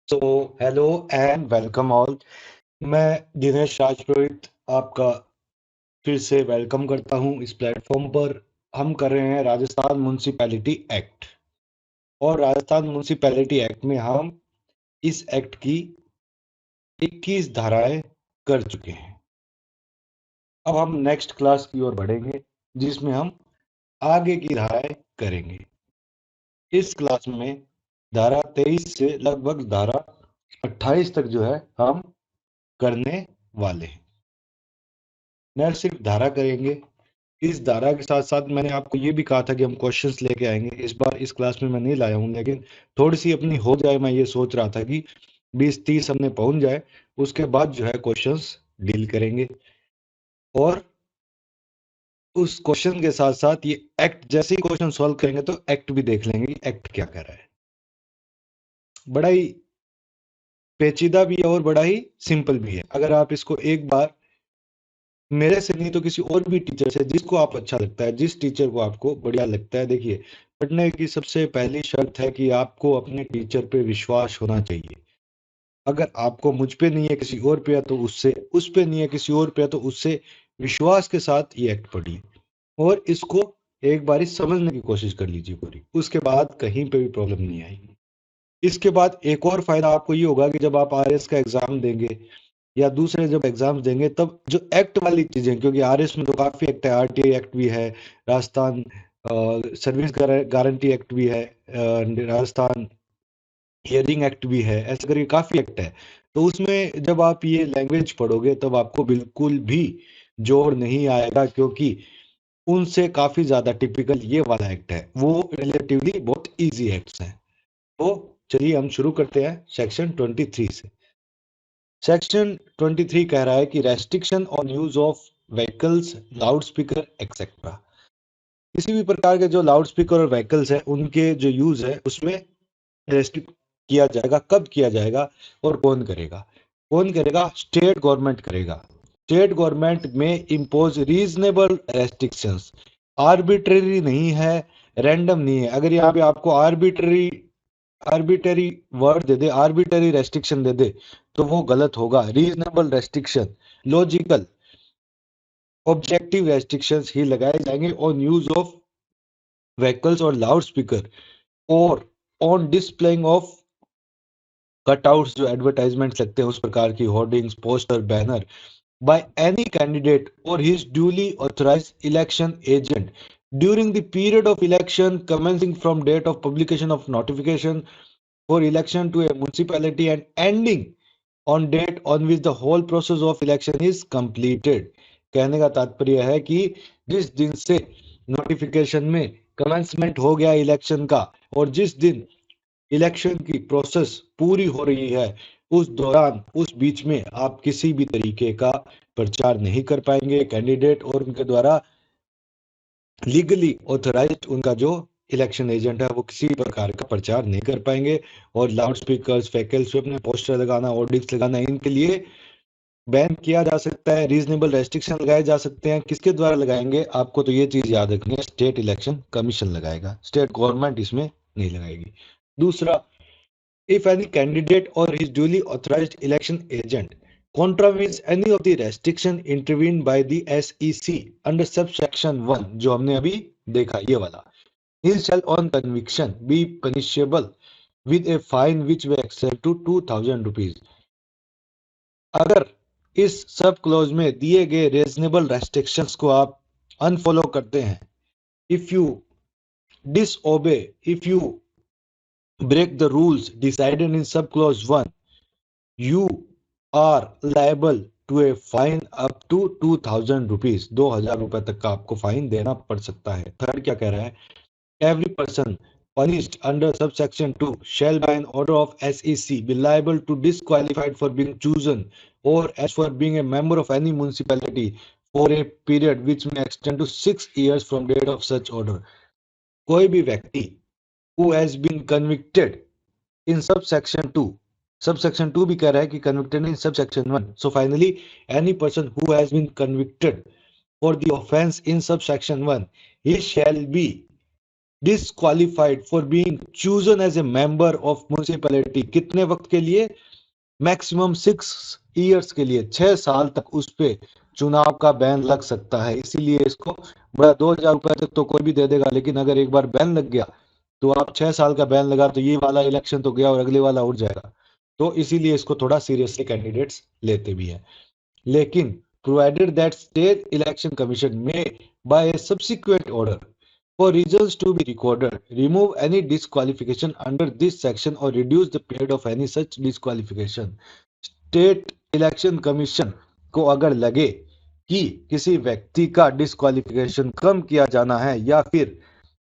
So hello and welcome all. मैं दिनेश राजपुरोहित आपका फिर से वेलकम करता हूं इस प्लेटफॉर्म पर। हम कर रहे हैं राजस्थान म्यूनिसिपैलिटी एक्ट, और राजस्थान म्यूनिसिपैलिटी एक्ट में हम इस एक्ट की 21 धाराएं कर चुके हैं। अब हम नेक्स्ट क्लास की ओर बढ़ेंगे जिसमें हम आगे की धाराएं करेंगे। इस क्लास में धारा 23 से लगभग धारा 28 तक जो है हम करने वाले हैं। न सिर्फ धारा करेंगे, इस धारा के साथ साथ मैंने आपको ये भी कहा था कि हम क्वेश्चंस लेके आएंगे। इस बार इस क्लास में मैं नहीं लाया हूँ, लेकिन थोड़ी सी अपनी हो जाए, मैं ये सोच रहा था कि 20-30 हमने पहुंच जाए, उसके बाद जो है क्वेश्चंस डील करेंगे। और उस क्वेश्चन के साथ साथ ये एक्ट जैसे ही क्वेश्चन सॉल्व करेंगे तो एक्ट भी देख लेंगे कि एक्ट क्या कर रहा है। बड़ा ही पेचीदा भी है और बड़ा ही सिंपल भी है। अगर आप इसको एक बार मेरे से नहीं तो किसी और भी टीचर से, जिसको आप अच्छा लगता है, जिस टीचर को आपको बढ़िया लगता है, देखिए पढ़ने की सबसे पहली शर्त है कि आपको अपने टीचर पे विश्वास होना चाहिए। अगर आपको मुझ पे नहीं है किसी और पे है तो उससे, उस पे नहीं है किसी और पे है तो उससे विश्वास के साथ ये एक्ट पढ़िए और इसको एक बार समझने की कोशिश कर लीजिए पूरी। उसके बाद कहीं पे भी प्रॉब्लम नहीं आएगी। इसके बाद एक और फायदा आपको ये होगा कि जब आप आरएस का एग्जाम देंगे या दूसरे जब एग्जाम्स देंगे, तब जो एक्ट वाली चीजें, क्योंकि आरएस में तो काफी एक्ट है, आरटीआई एक्ट भी है, राजस्थान सर्विस गारंटी एक्ट भी है, राजस्थान हियरिंग एक्ट भी है, ऐसे करके काफी एक्ट है। तो उसमें जब आप ये लैंग्वेज पढ़ोगे तब आपको बिल्कुल भी जोर नहीं आएगा, क्योंकि उनसे काफी ज्यादा टिपिकल ये वाला एक्ट है, वो रिलेटिवली बहुत इजी एक्ट्स हैं। तो चलिए हम शुरू करते हैं सेक्शन 23 से। सेक्शन 23 कह रहा है कि restriction on use of vehicles, loud speaker etcetera. किसी भी प्रकार के जो लाउड स्पीकर और व्हीकल्स है उनके जो यूज है उसमें रेस्ट्रिक्ट किया जाएगा। कब किया जाएगा और कौन करेगा? कौन करेगा? स्टेट गवर्नमेंट करेगा। स्टेट गवर्नमेंट में इम्पोज रीजनेबल रेस्ट्रिक्शंस। आर्बिट्रेरी नहीं है, रैंडम नहीं है। अगर यहाँ पे आपको आर्बिटरी वर्ड दे दे, आर्बिटरी रेस्ट्रिक्शन दे दे, तो वो गलत होगा। Reasonable restriction, logical, objective restrictions ही लगाए जाएंगे ऑन यूज ऑफ व्हीकल्स और लाउड स्पीकर, और ऑन डिस्प्लेइंग ऑफ कटआउट्स, जो एडवर्टाइजमेंट्स लगते हैं उस प्रकार की, hoardings, poster, banner, by any candidate और his duly authorised election agent during the period of election commencing from date of publication of notification for election to a municipality and ending on date on which the whole process of election is completed। कहने का तात्पर्य है कि जिस दिन से notification में commencement हो गया इलेक्शन का और जिस दिन इलेक्शन की प्रोसेस पूरी हो रही है, उस दौरान, उस बीच में आप किसी भी तरीके का प्रचार नहीं कर पाएंगे। कैंडिडेट और उनके द्वारा लीगली ऑथराइज्ड उनका जो इलेक्शन एजेंट है वो किसी प्रकार का प्रचार नहीं कर पाएंगे। और लाउड स्पीकर्स, व्हीकल्स पे अपने पोस्टर लगाना, होर्डिंग्स लगाना, इनके लिए बैन किया जा सकता है। रीजनेबल रेस्ट्रिक्शन लगाए जा सकते हैं। किसके द्वारा लगाएंगे? आपको तो ये चीज याद रखनी है, स्टेट इलेक्शन कमीशन लगाएगा, स्टेट गवर्नमेंट इसमें नहीं लगाएगी। दूसरा, if any candidate or his duly authorized election agent contravenes any of the restriction intervened by the SEC under subsection 1, जो हमने अभी देखा ये वाला, he shall on conviction be punishable with a fine which may exceed to 2000 rupees। अगर इस सब close में दिए गए रीजनेबल रेस्ट्रिक्शंस को आप अनफॉलो करते हैं, if you disobey, if you break the rules decided in sub clause 1, you are liable to a fine up to 2000 rupees। 2000 रुपए तक का आपको फाइन देना पड़ सकता है। थर्ड क्या कह रहा है? Every person punished under subsection 2 shall by an order of SEC be liable to disqualified for being chosen or as for being a member of any municipality for a period which may extend to 6 years from date of such order। कोई भी व्यक्ति who has been convicted in subsection 2, subsection 2 भी कह रहा है कि convicted in subsection 1, so finally any person who has been convicted for the offense in subsection 1, he shall be disqualified for being chosen as a member of municipality, कितने वक्त के लिए? Maximum 6 years के लिए, 6 साल तक उस पे चुनाव का बैन लग सकता है। इसीलिए इसको बड़ा 2,000 रुपए तक तो कोई भी दे देगा, लेकिन अगर एक बार बैन लग गया तो आप 6 साल का बैन लगा तो ये वाला इलेक्शन तो गया और अगले वाला उठ जाएगा। तो इसीलिए इसको थोड़ा सीरियसली कैंडिडेट्स लेते भी हैं। लेकिन provided that state election commission may by a subsequent order for reasons to be recorded remove any disqualification under this section or reduce the period of any such disqualification। State election commission को अगर लगे कि किसी व्यक्ति का disqualification कम किया जाना है या फिर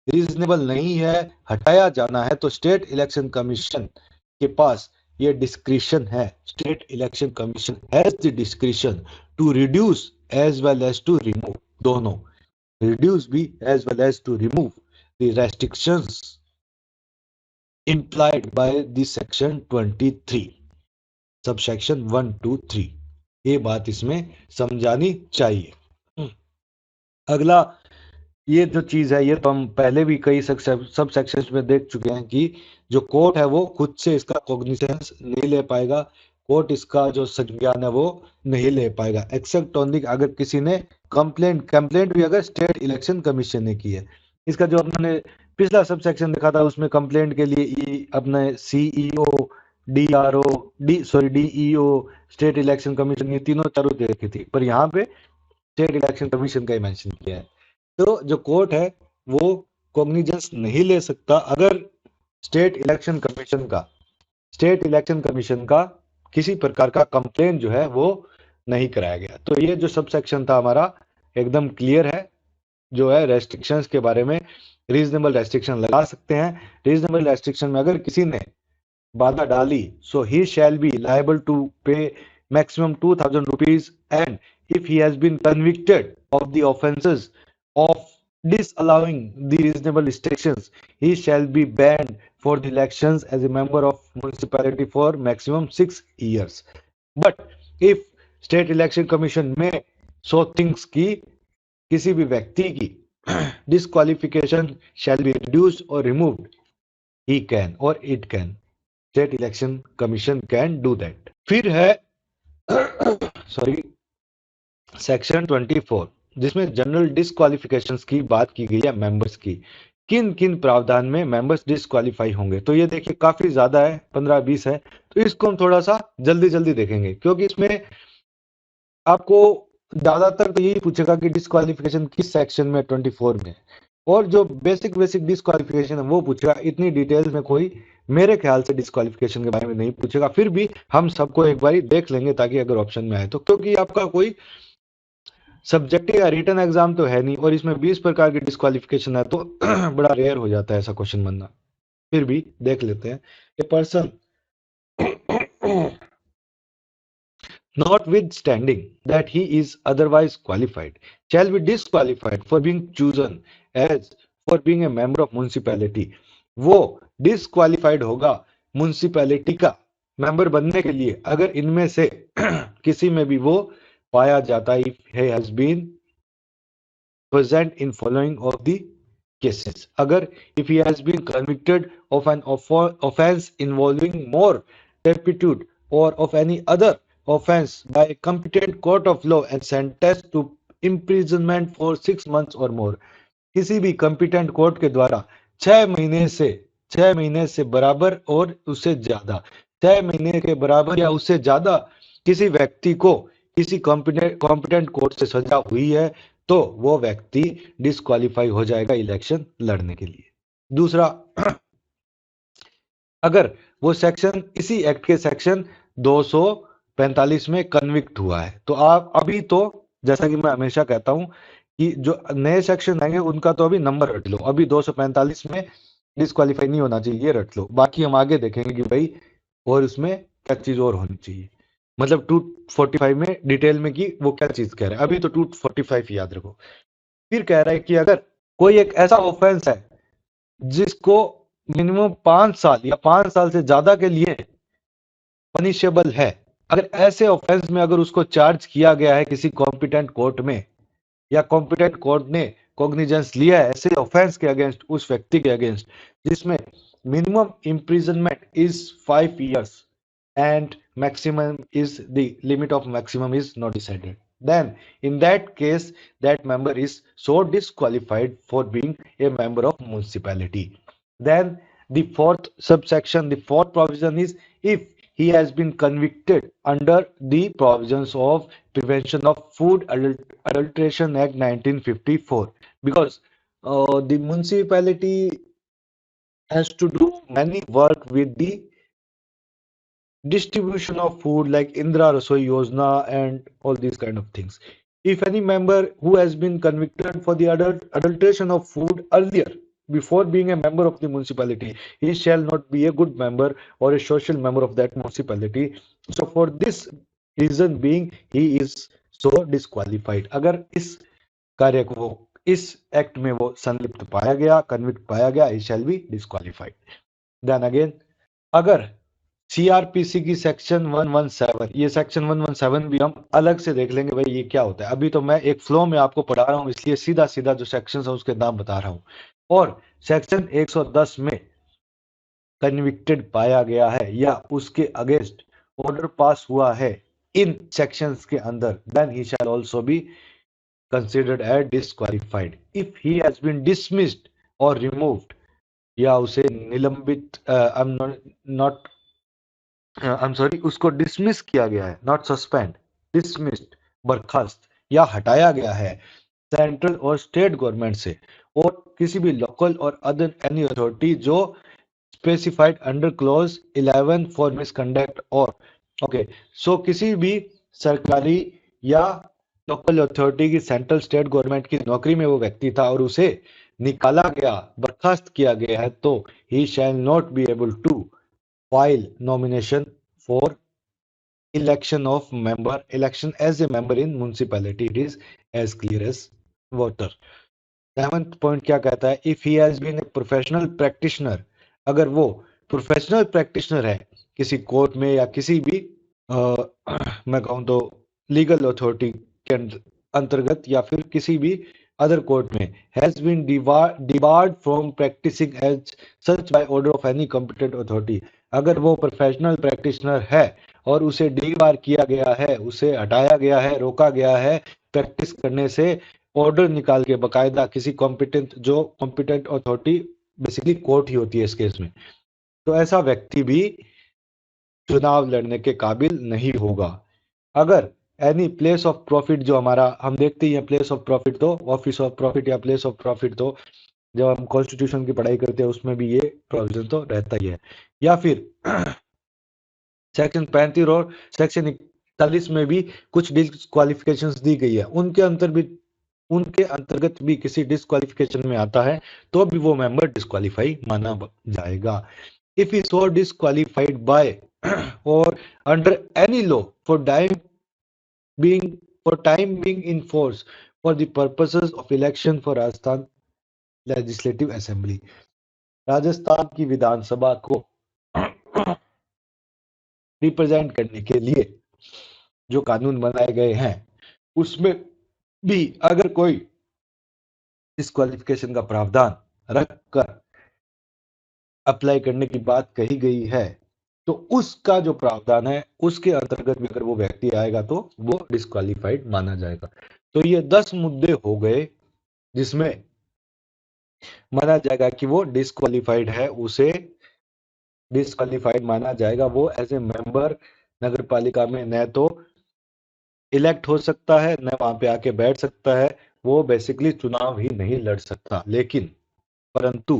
रीजनेबल नहीं है, हटाया जाना है, तो स्टेट इलेक्शन कमीशन के पास ये डिस्क्रिशन है। State election commission has the discretion to reduce as well as to remove, दोनों, रिड्यूस भी as well as to remove the restrictions implied by the section 23 subsection 1 to 3। ये बात इसमें समझानी चाहिए। अगला ये जो चीज है ये तो हम पहले भी कई सब सेक्शंस में देख चुके हैं कि जो कोर्ट है वो खुद से इसका कॉग्निजेंस नहीं ले पाएगा, कोर्ट इसका जो संज्ञान है वो नहीं ले पाएगा, एक्सेप्ट ऑन दी अगर किसी ने कंप्लेंट भी अगर स्टेट इलेक्शन कमीशन ने की है। इसका जो अपने पिछला सब सेक्शन देखा था उसमें कंप्लेंट के लिए अपने CEO, DRO, DEO, state election commission, ये तीनों चारों देखी थी, पर यहाँ पे स्टेट इलेक्शन कमीशन का ही मेंशन किया है। तो जो कोर्ट है वो कॉग्निजेंस नहीं ले सकता अगर स्टेट इलेक्शन कमीशन का किसी प्रकार का कंप्लेंट जो है वो नहीं कराया गया। तो ये जो सब सेक्शन था हमारा एकदम क्लियर है, जो है रेस्ट्रिक्शंस के बारे में। रीजनेबल रेस्ट्रिक्शन लगा सकते हैं। रीजनेबल रेस्ट्रिक्शन में अगर किसी ने बाधा डाली सो ही शैल बी लायबल टू पे maximum 2,000 rupees, and if he has been convicted of the offences of disallowing the reasonable restrictions, he shall be banned for the elections as a member of municipality for maximum 6 years। But if state election commission में so thinks कि किसी भी व्यक्ति की disqualification shall be reduced or removed, he can or it can, state election commission can do that। फिर है sorry section 24 जिसमें general डिस्क्वालिफिकेशंस की बात की गई है मेंबर्स की, किन किन प्रावधान में मेंबर्स डिस्क्वालीफाई होंगे। तो ये देखिए काफी ज्यादा है, 15-20 है, तो इसको हम थोड़ा सा जल्दी जल्दी देखेंगे क्योंकि इसमें आपको ज्यादातर तो यही पूछेगा कि डिस्क्वालिफिकेशन किस सेक्शन में 24 में, और जो बेसिक डिस्क्वालिफिकेशन है वो पूछेगा। इतनी डिटेल्स में कोई मेरे ख्याल से डिस्क्वालिफिकेशन के बारे में नहीं पूछेगा, फिर भी हम सबको एक बार देख लेंगे ताकि अगर ऑप्शन में आए तो, क्योंकि आपका कोई सब्जेक्टिव या रिटन एग्जाम तो है नहीं और इसमें 20 प्रकार की डिस्क्वालिफिकेशन है तो बड़ा रेयर हो जाता है ऐसा क्वेश्चन बनना। फिर भी देख लेते हैं। A person notwithstanding that he is otherwise qualified shall be disqualified for being chosen as for being a member of municipality। वो डिस्क्वालिफाइड होगा म्युनिसिपैलिटी का मेंबर बनने के लिए अगर इनमें से किसी में भी वो पाया जाता है, if he has been present in following of the cases, अगर if he has been convicted of an offense involving more turpitude or of any other offense by a competent court of law and sentenced to imprisonment for 6 months or more। किसी भी competent court के द्वारा 6 महीने से बराबर और उससे ज्यादा, 6 महीने के बराबर या उससे ज्यादा किसी व्यक्ति को किसी कॉम्पिटेंट कोर्ट से सजा हुई है तो वो व्यक्ति डिस्क्वालीफाई हो जाएगा इलेक्शन लड़ने के लिए। दूसरा, अगर वो सेक्शन इसी एक्ट के सेक्शन 245 में कन्विक्ट हुआ है तो आप अभी तो जैसा कि मैं हमेशा कहता हूं कि जो नए सेक्शन आएंगे उनका तो अभी नंबर रट लो, अभी 245 में डिस्क्वालीफाई नहीं होना चाहिए, ये रट लो, बाकी हम आगे देखेंगे कि भाई और उसमें क्या चीज और होनी चाहिए, मतलब 245 में डिटेल में कि वो क्या चीज कह रहा है, अभी तो 245 याद रखो। फिर कह रहा है कि अगर कोई एक ऐसा ऑफेंस है जिसको मिनिमम 5 साल या 5 साल से ज्यादा के लिए पनिशेबल है, अगर ऐसे ऑफेंस में अगर उसको चार्ज किया गया है किसी कॉम्पिटेंट कोर्ट में या कॉम्पिटेंट कोर्ट ने कॉग्निजेंस लिया है ऐसे ऑफेंस के अगेंस्ट, उस व्यक्ति के अगेंस्ट जिसमें minimum imprisonment is 5 years and maximum is the limit of maximum is not decided, then in that case that member is so disqualified for being a member of municipality. Then the fourth subsection, the fourth provision is if he has been convicted under the provisions of Prevention of Food Adulteration Act 1954, because the municipality has to do many work with the distribution of food like Indra Rasoi Yojana and all these kind of things. If any member who has been convicted for the adulteration of food earlier, before being a member of the municipality, he shall not be a good member or a social member of that municipality. So for this reason being, he is so disqualified. अगर इस कार्य को इस act में वो संलिप्त पाया गया, कन्विक्ट पाया गया, he shall be disqualified. Then again, अगर सीआरपीसी की सेक्शन 117, ये सेक्शन 117 भी हम अलग से देख लेंगे भाई ये क्या होता है। अभी तो मैं एक फ्लो में आपको पढ़ा रहा हूं, इसलिए सीधा सीधा जो सेक्शन है उसके नाम बता रहा हूं। और सेक्शन 110 में कन्विक्टेड पाया गया है या उसके अगेंस्ट ऑर्डर पास हुआ है इन सेक्शंस के अंदर, then he shall also be considered as disqualified if he has been dismissed और रिमूव्ड, या उसे निलंबित, आई एम सॉरी, उसको डिसमिस किया गया है, नॉट सस्पेंड, डिसमिस्ड, बर्खास्त या हटाया गया है सेंट्रल और स्टेट गवर्नमेंट से और किसी भी लोकल और अदर एनी अथॉरिटी जो specified under clause 11 for misconduct और ओके, सो किसी भी सरकारी या लोकल अथॉरिटी की, सेंट्रल स्टेट गवर्नमेंट की नौकरी में वो व्यक्ति था और उसे निकाला गया, बर्खास्त किया गया है, तो he shall not be able to file nomination for election of member, election as a member in municipality. It is as clear as water. 7th point क्या कहता है, if he has been a professional practitioner, अगर वो professional practitioner है किसी court में या किसी भी मैं कहूँ तो लीगल अथॉरिटी के अंतर्गत या फिर किसी भी अदर कोर्ट में, has been debarred from practising as such by order of any competent authority, अगर वो प्रोफेशनल प्रैक्टिशनर है और उसे डिबार किया गया है, उसे हटाया गया है, रोका गया है प्रैक्टिस करने से, ऑर्डर निकाल के बकायदा किसी कॉम्पिटेंट, जो कॉम्पिटेंट अथॉरिटी बेसिकली कोर्ट ही होती है इस केस में, तो ऐसा व्यक्ति भी चुनाव लड़ने के काबिल नहीं होगा। अगर एनी प्लेस ऑफ प्रॉफिट, जो हमारा हम देखते ही हैं प्लेस ऑफ प्रॉफिट, तो ऑफिस ऑफ प्रॉफिट या प्लेस ऑफ प्रॉफिट, तो जब हम कॉन्स्टिट्यूशन की पढ़ाई करते हैं उसमें भी ये प्रोविजन तो रहता ही है। या फिर सेक्शन 35 और सेक्शन 41 में भी कुछ डिस्क्वालिफिकेशंस दी गई है, उनके अंतर्गत भी किसी डिस्क्वालिफिकेशन में आता है तो भी वो मेंबर डिस्क्वालीफाई माना जाएगा। If he so disqualified by or under any law for time being in force for the purposes of election for Rajasthan Legislative Assembly, Rajasthan की विधानसभा को रिप्रेजेंट करने के लिए जो कानून बनाए गए हैं उसमें भी अगर कोई डिस्क्वालिफिकेशन का प्रावधान रखकर अप्लाई करने की बात कही गई है तो उसका जो प्रावधान है उसके अंतर्गत भी अगर वो व्यक्ति आएगा तो वो डिस्क्वालिफाइड माना जाएगा। तो ये 10 मुद्दे हो गए जिसमें माना जाएगा कि वो डिस्क्वालिफाइड है, उसे डिस्क्वालिफाइड माना जाएगा। वो एज ए मेंबर नगर पालिका में न तो इलेक्ट हो सकता है, न वहां पे आके बैठ सकता है, वो बेसिकली चुनाव ही नहीं लड़ सकता। लेकिन परंतु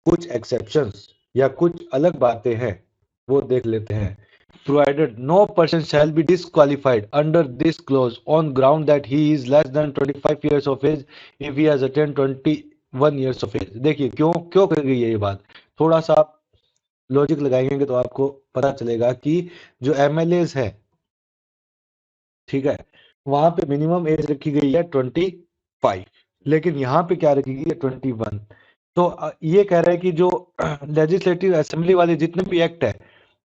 कुछ एक्सेप्शंस या कुछ अलग बातें हैं, वो देख लेते हैं। Provided no person shall be disqualified under this clause on ground that he is less than 25 years of age if he has attained 21 years of age। देखिए क्यों क्यों कही गई है ये बात, थोड़ा सा आप लॉजिक लगाएंगे तो आपको पता चलेगा कि जो एमएलएस है, ठीक है, वहां पे मिनिमम एज रखी गई है 25, लेकिन यहाँ पे क्या रखी गई है 21। तो ये कह रहा है कि जो लेजिस्लेटिव असेंबली वाले जितने भी एक्ट है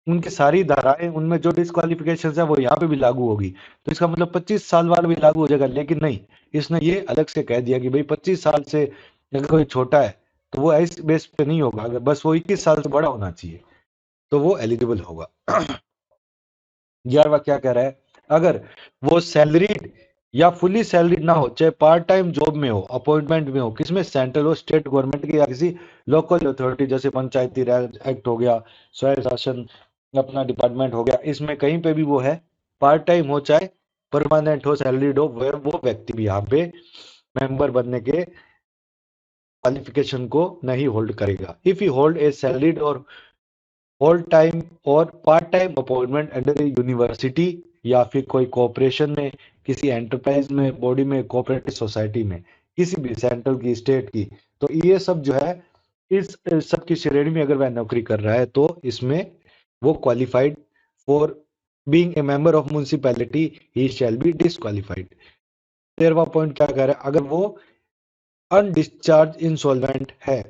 उनकी सारी धाराएं, उनमें जो डिस्क्वालिफिकेशन है वो यहाँ पे भी लागू होगी। तो इसका मतलब 25 साल वाला भी लागू हो जाएगा, लेकिन नहीं, इसने ये अलग से कह दिया कि भाई 25 साल से अगर कोई छोटा है तो वो इस बेस पे नहीं होगा, अगर बस वो 21 साल से बड़ा होना चाहिए तो वो एलिजिबल होगा। 11वां क्या कह रहा है, अगर वो सैलरीड या फुली सैलरीड ना हो, चाहे पार्ट टाइम जॉब में हो, अपॉइंटमेंट में हो, किसमें, सेंट्रल और स्टेट गवर्नमेंट की या किसी लोकल अथॉरिटी, जैसे पंचायती राज एक्ट हो गया, स्वयं शासन अपना डिपार्टमेंट हो गया, इसमें कहीं पे भी वो है, पार्ट टाइम हो चाहे परमानेंट हो, सैलरीड हो, वो व्यक्ति भी यहाँ पे मेंबर बनने के क्वालिफिकेशन को नहीं होल्ड करेगा। If you hold a salaried और होल टाइम और पार्ट टाइम अपॉइंटमेंट अंडर ए यूनिवर्सिटी या फिर कोई कॉरपोरेशन में, किसी एंटरप्राइज में, बॉडी में, कोऑपरेटिव सोसाइटी में, किसी भी सेंट्रल की, स्टेट की, तो ये सब जो है, इस सब की श्रेणी में अगर वह नौकरी कर रहा है तो इसमें वो qualified for being a member of municipality, he shall be disqualified. 13वां पॉइंट क्या कह रहा है, अगर वो अनडिस्चार्ज इंसॉल्वेंट है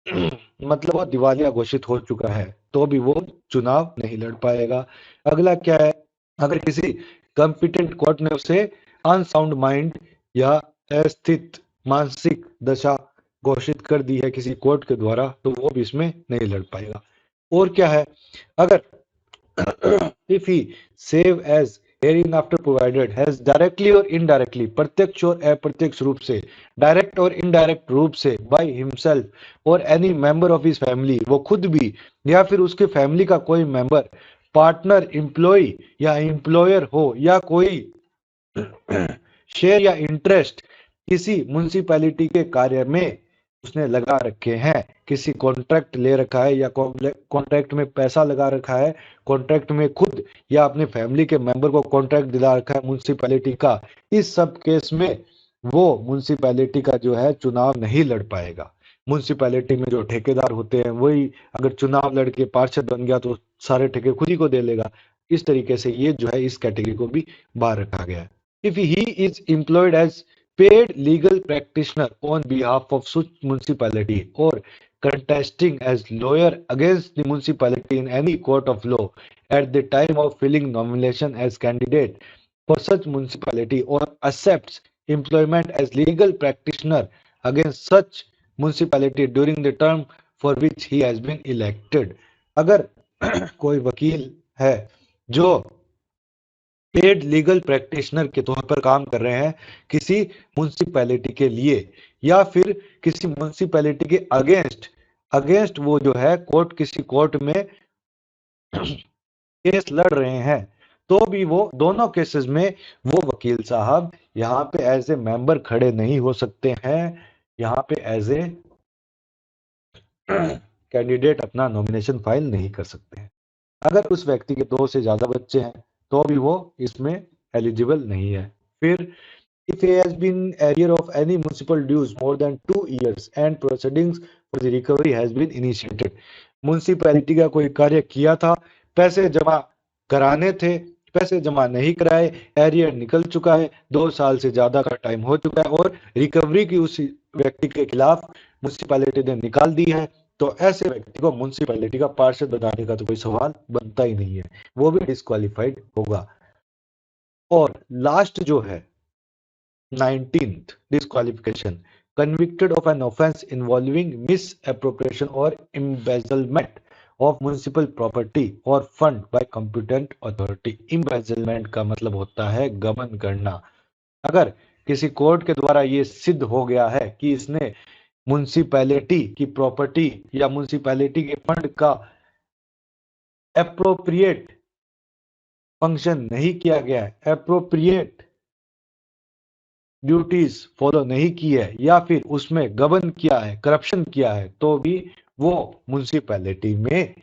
मतलब वो दिवालिया घोषित हो चुका है, तो भी वो चुनाव नहीं लड़ पाएगा। अगला क्या है, अगर किसी कंपिटेंट कोर्ट ने उसे अनसाउंड माइंड या अस्थित मानसिक दशा घोषित कर दी है किसी कोर्ट के द्वारा, तो वो भी इसमें नहीं लड़ पाएगा। और क्या है, अगर if he save as hereinafter provided has directly और indirectly, प्रत्यक्ष और अप्रत्यक्ष रूप से, डायरेक्ट और इनडायरेक्ट रूप से, by himself और any member of his family, वो खुद भी या फिर उसके फैमिली का कोई मेंबर, पार्टनर, एम्प्लॉय या एम्प्लॉयर हो, या कोई शेयर या इंटरेस्ट किसी म्युनिसिपैलिटी के कार्य में उसने लगा रखे हैं, किसी कॉन्ट्रैक्ट ले रखा है या कॉन्ट्रैक्ट में पैसा लगा रखा है, कॉन्ट्रैक्ट में खुद या अपने फैमिली के मेंबर को कॉन्ट्रैक्ट दिला रखा है म्युनिसिपैलिटी का, इस सब केस में वो म्युनिसिपैलिटी का जो है चुनाव नहीं लड़ पाएगा। म्युनिसिपैलिटी में जो ठेकेदार होते हैं वही अगर चुनाव लड़के पार्षद बन गया तो सारे ठेके खुद ही को दे लेगा। इस तरीके से ये जो है इस कैटेगरी को भी बाहर रखा गया है। If he is employed as paid legal practitioner on behalf of such municipality or contesting as lawyer against the municipality in any court of law at the time of filling nomination as candidate for such municipality or accepts employment as legal practitioner against such municipality during the term for which he has been elected। अगर कोई वकील है जो paid legal practitioner के तौर पर काम कर रहे हैं किसी म्युनिसिपैलिटी के लिए, या फिर किसी म्युनिसिपैलिटी के अगेंस्ट अगेंस्ट वो जो है कोर्ट, किसी कोर्ट में केस लड़ रहे हैं, तो भी वो दोनों केसेस में वो वकील साहब यहाँ पे एज ए मेंबर खड़े नहीं हो सकते हैं, यहाँ पे एज ए कैंडिडेट अपना नॉमिनेशन फाइल नहीं कर सकते हैं। अगर उस व्यक्ति के 2 से ज्यादा बच्चे हैं तो भी वो इसमें एलिजिबल नहीं है। फिर if he has been arrear of any municipal dues more than 2 years and proceedings for the recovery has been initiated, municipality का कोई कार्य किया था, पैसे जमा कराने थे, पैसे जमा नहीं कराए, एरियर निकल चुका है, 2 साल से ज्यादा का टाइम हो चुका है और रिकवरी की उस व्यक्ति के खिलाफ म्युनिसिपैलिटी ने निकाल दी है, तो ऐसे व्यक्ति को म्युनिसिपैलिटी का पार्षद बनाने का तो कोई सवाल बनता ही नहीं है, वो भी डिस्क्वालिफाइड होगा। और लास्ट जो है 19th disqualification, convicted of an offense involving misappropriation or embezzlement of municipal property or fund by competent authority। embezzlement का मतलब होता है गबन करना। अगर किसी कोर्ट के द्वारा ये सिद्ध हो गया है कि इसने म्युनिसिपैलिटी की प्रॉपर्टी या म्युनिसिपैलिटी के फंड का एप्रोप्रिएट फंक्शन नहीं किया गया है, एप्रोप्रिएट ड्यूटीज फॉलो नहीं की है, या फिर उसमें गबन किया है, करप्शन किया है, तो भी वो म्युनिसिपैलिटी में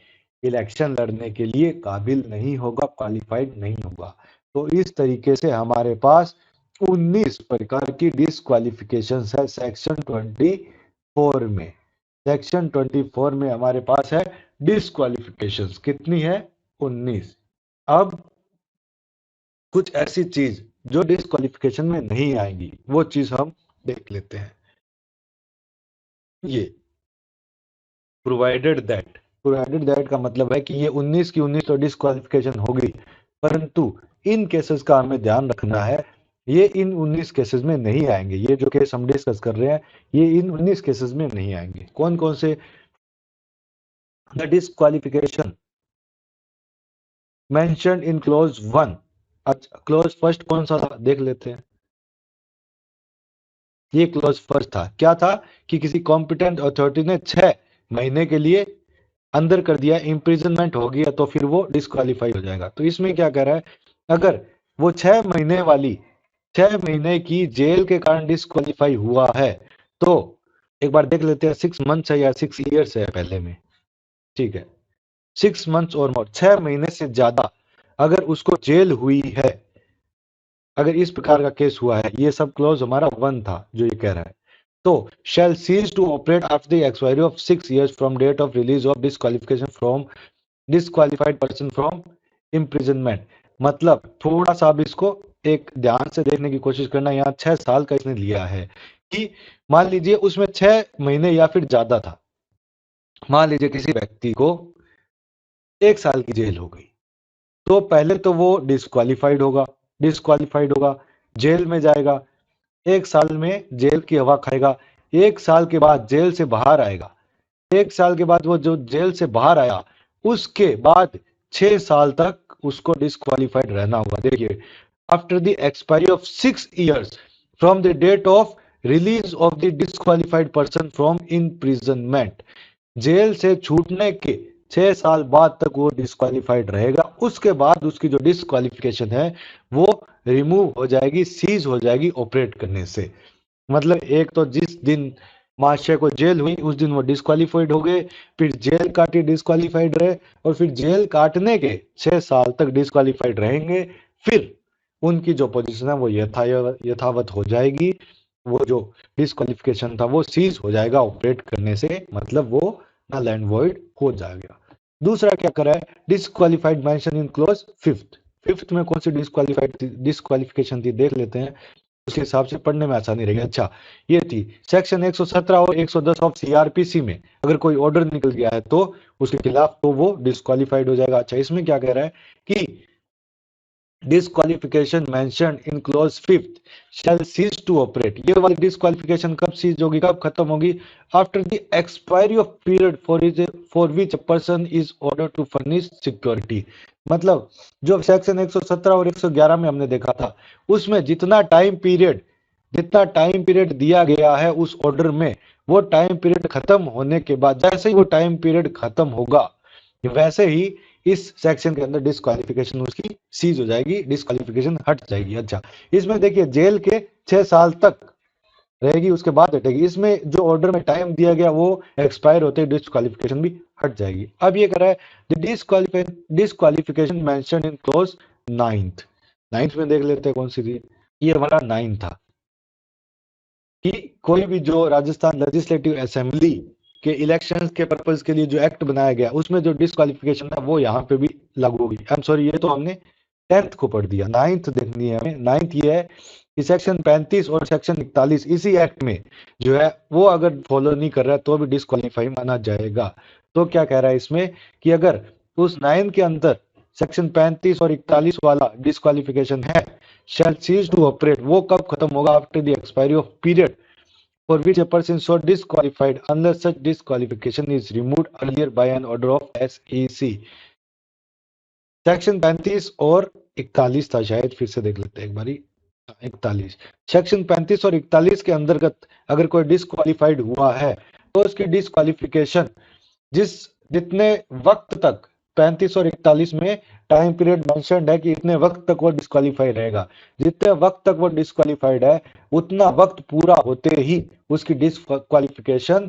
इलेक्शन लड़ने के लिए काबिल नहीं होगा, क्वालिफाइड नहीं होगा। तो इस तरीके से हमारे पास 19 प्रकार की डिस्क्वालिफिकेशन है सेक्शन 24 में। सेक्शन 24 में हमारे पास है डिस्क्वालिफिकेशन कितनी है, 19। अब कुछ ऐसी चीज जो डिस्क्वालिफिकेशन में नहीं आएंगी वो चीज हम देख लेते हैं। ये प्रोवाइडेड दैट प्रोवाइडेड दैट का मतलब है कि ये 19 की 19 तो डिस्क्वालिफिकेशन होगी, परंतु इन केसेस का हमें ध्यान रखना है, ये इन 19 केसेस में नहीं आएंगे। ये जो केस हम डिस्कस कर रहे हैं ये इन 19 केसेस में नहीं आएंगे। कौन कौन से? The disqualification mentioned in clause 1। अच्छा, क्लॉज फर्स्ट कौन सा था देख लेते हैं। ये क्लॉज फर्स्ट था, क्या था कि किसी कॉम्पिटेंट अथॉरिटी ने 6 महीने के लिए अंदर कर दिया, इम्प्रिजनमेंट हो गया, तो फिर वो डिस्क्वालीफाई हो जाएगा। तो इसमें क्या कह रहा है, अगर वो 6 महीने की जेल के कारण डिस्क्वालीफाई हुआ है, तो एक बार देख लेते हैं 6 मंथ्स है या 6 ईयर्स है पहले में। ठीक है, 6 मंथ्स और मोर, 6 महीने से ज्यादा अगर उसको जेल हुई है, अगर इस प्रकार का केस हुआ है, ये सब क्लॉज हमारा 1 था जो ये कह रहा है। तो shall cease to operate after the expiry of 6 years from date of release of disqualification from disqualified person from imprisonment। मतलब थोड़ा सा अब इसको एक ध्यान से देखने की कोशिश करना। यहाँ 6 साल का इसने लिया है कि मान लीजिए उसमें 6 महीने या फिर ज्यादा था, मान लीजिए किसी व्यक्ति को 1 साल की जेल हो गई, तो पहले तो वो डिस्क्वालिफाइड होगा, जेल में जाएगा, 1 साल में जेल की हवा खाएगा, 1 साल के बाद जेल से बाहर आएगा, 1 साल के बाद वो जो जेल से बाहर आया उसके बाद 6 साल तक उसको डिस्क्वालिफाइड रहना होगा। देखिए, after the expiry of 6 years from the date of release of the disqualified person from imprisonment, जेल से छूटने के 6 साल बाद तक वो डिस्क्वालिफाइड रहेगा। उसके बाद उसकी जो डिस्क्वालिफिकेशन है वो रिमूव हो जाएगी, सीज हो जाएगी ऑपरेट करने से। मतलब एक तो जिस दिन महाशय को जेल हुई उस दिन वो डिस्क्वालिफाइड हो गए, फिर जेल काटी डिस्क्वालिफाइड रहे, और फिर जेल काटने के 6 साल तक डिस्क्वालिफाइड रहेंगे, फिर उनकी जो पोजीशन है वो यथावत हो जाएगी, वो जो डिस्क्वालिफिकेशन था वो सीज हो जाएगा ऑपरेट करने से, मतलब वो नल एंड वॉइड हो जाएगा। दूसरा क्या करा है, disqualified mention in clause fifth. Fifth में कौन सी डिस्क्वालिफिकेशन थी देख लेते हैं, उसके हिसाब से पढ़ने में आसानी रहेगी। अच्छा, ये थी सेक्शन 117 और 110 ऑफ सीआरपीसी में अगर कोई ऑर्डर निकल गया है तो उसके खिलाफ तो वो डिस्क्वालिफाइड हो जाएगा। अच्छा, इसमें क्या कह रहा है कि disqualification mentioned in clause fifth shall cease to operate. ये वाली डिस्क्वालिफिकेशन कब सीज होगी, कब खत्म होगी? After the expiry of period for which a person is order to furnish security. मतलब जो सेक्शन 117 और 111 में हमने देखा था, उसमें जितना टाइम पीरियड दिया गया है उस ऑर्डर में, वो टाइम पीरियड खत्म होने के बाद, जैसे ही वो टाइम पीरियड खत्म होगा, वैसे ही इस सेक्शन के अंदर डिस्क्वालिफिकेशन उसकी सीज हो जाएगी, डिस्क्वालिफिकेशन हट जाएगी। अच्छा, इसमें देखिए जेल के 6 साल तक रहेगी, उसके बाद हटेगी। इसमें जो ऑर्डर में टाइम दिया गया वो एक्सपायर होते ही डिस्क्वालिफिकेशन भी हट जाएगी। अब ये कर रहा है the disqualification mention in clause ninth. Ninth में देख लेते हैं कौन सी थी, ये हमारा 9 था कि कोई भी जो राजस्थान लेजिस्लेटिव असेंबली के इलेक्शंस के पर्पस के लिए जो एक्ट बनाया गया उसमें जो डिस्क्वालिफिकेशन है वो यहाँ पे भी लागू होगी। आई एम सॉरी, ये तो हमने 10th को पढ़ दिया, 9th देखनी है हमें। 9th ये है कि सेक्शन 35 और सेक्शन 41 इसी एक्ट में जो है वो अगर फॉलो नहीं कर रहा है तो भी डिस्क्वालीफाई माना जाएगा। तो क्या कह रहा है इसमें कि अगर उस 9 के अंदर सेक्शन 35 और 41 वाला डिस्क्वालिफिकेशन है, शैल सीज टू ऑपरेट, वो कब खत्म होगा? After the expiry of period for which a person so disqualified unless such disqualification is removed earlier by an order of SEC। Section 35 और 41 था शायद, फिर से देख लेते हैं एक बारी। 41, सेक्शन 35 और 41 के अंतर्गत अगर कोई डिस्क्वालिफाइड हुआ है तो उसकी डिस्क्वालिफिकेशन जिस जितने वक्त तक 35 और 41 में टाइम पीरियड मेंशन्ड है कि इतने वक्त तक वो डिस्क्वालीफाई रहेगा, जितने वक्त तक वो डिस्क्वालीफाइड है उतना वक्त पूरा होते ही उसकी डिस्क्वालिफिकेशन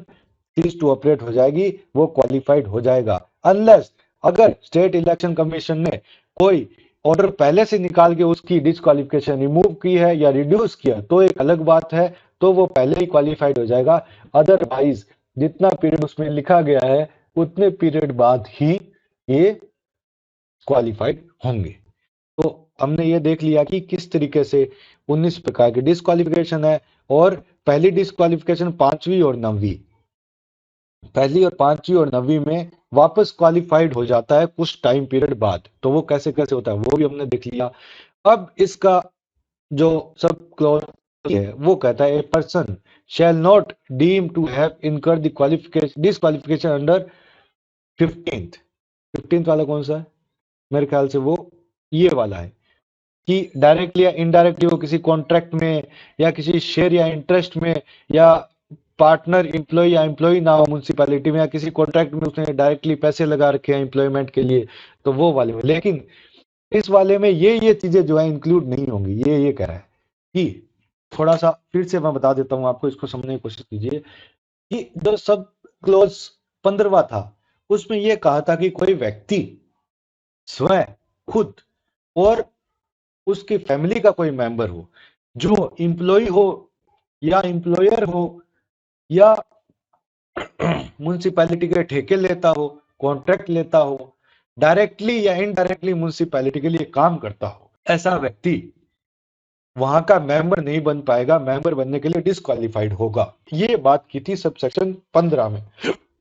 सीज टू ऑपरेट हो जाएगी, वो क्वालिफाइड हो जाएगा। अनलेस अगर स्टेट इलेक्शन कमीशन ने कोई ऑर्डर पहले से निकाल के उसकी डिस्क्वालिफिकेशन रिमूव की है या रिड्यूस किया तो एक अलग बात है, तो वो पहले ही क्वालिफाइड हो जाएगा। अदरवाइज जितना पीरियड उसमें लिखा गया है उतने पीरियड बाद ही ये क्वालिफाइड होंगे। तो हमने ये देख लिया कि किस तरीके से 19 प्रकार की डिस्क्वालिफिकेशन है, और पहली डिस्क्वालिफिकेशन 5वीं और 9वीं पहली और पांचवी और नवीं में वापस क्वालिफाइड हो जाता है कुछ टाइम पीरियड बाद। तो वो कैसे कैसे होता है वो भी हमने देख लिया। अब इसका जो सब क्लॉज है वो कहता है a person shall not deem to have incur the qualification disqualification under 15th। 15th वाला कौन सा है? मेरे ख्याल से वो ये वाला है कि डायरेक्टली या इनडायरेक्टली वो किसी कॉन्ट्रैक्ट में या किसी शेयर या इंटरेस्ट में या पार्टनर एम्प्लॉय या एम्प्लॉय ना हो म्यूनसिपैलिटी में या किसी कॉन्ट्रैक्ट में उसने डायरेक्टली पैसे लगा रखे हैं एम्प्लॉयमेंट के लिए, तो वो वाले में। लेकिन इस वाले में ये चीजें जो है इंक्लूड नहीं होंगी। ये कह रहा है कि थोड़ा सा फिर से मैं बता देता हूं आपको, इसको समझने की कोशिश कीजिए कि जो सब क्लोज 15वां था उसमें यह कहा था कि कोई व्यक्ति स्वयं खुद और उसकी फैमिली का कोई मेंबर हो जो इंप्लॉय हो या इंप्लॉयर हो या म्यूनसिपैलिटी के ठेके लेता हो, कॉन्ट्रैक्ट लेता हो, डायरेक्टली या इनडायरेक्टली म्यूनसिपैलिटी के लिए काम करता हो, ऐसा व्यक्ति वहां का मेंबर नहीं बन पाएगा, मेंबर बनने के लिए डिस्क्वालिफाइड होगा। ये बात की थी सब सेक्शन 15 में,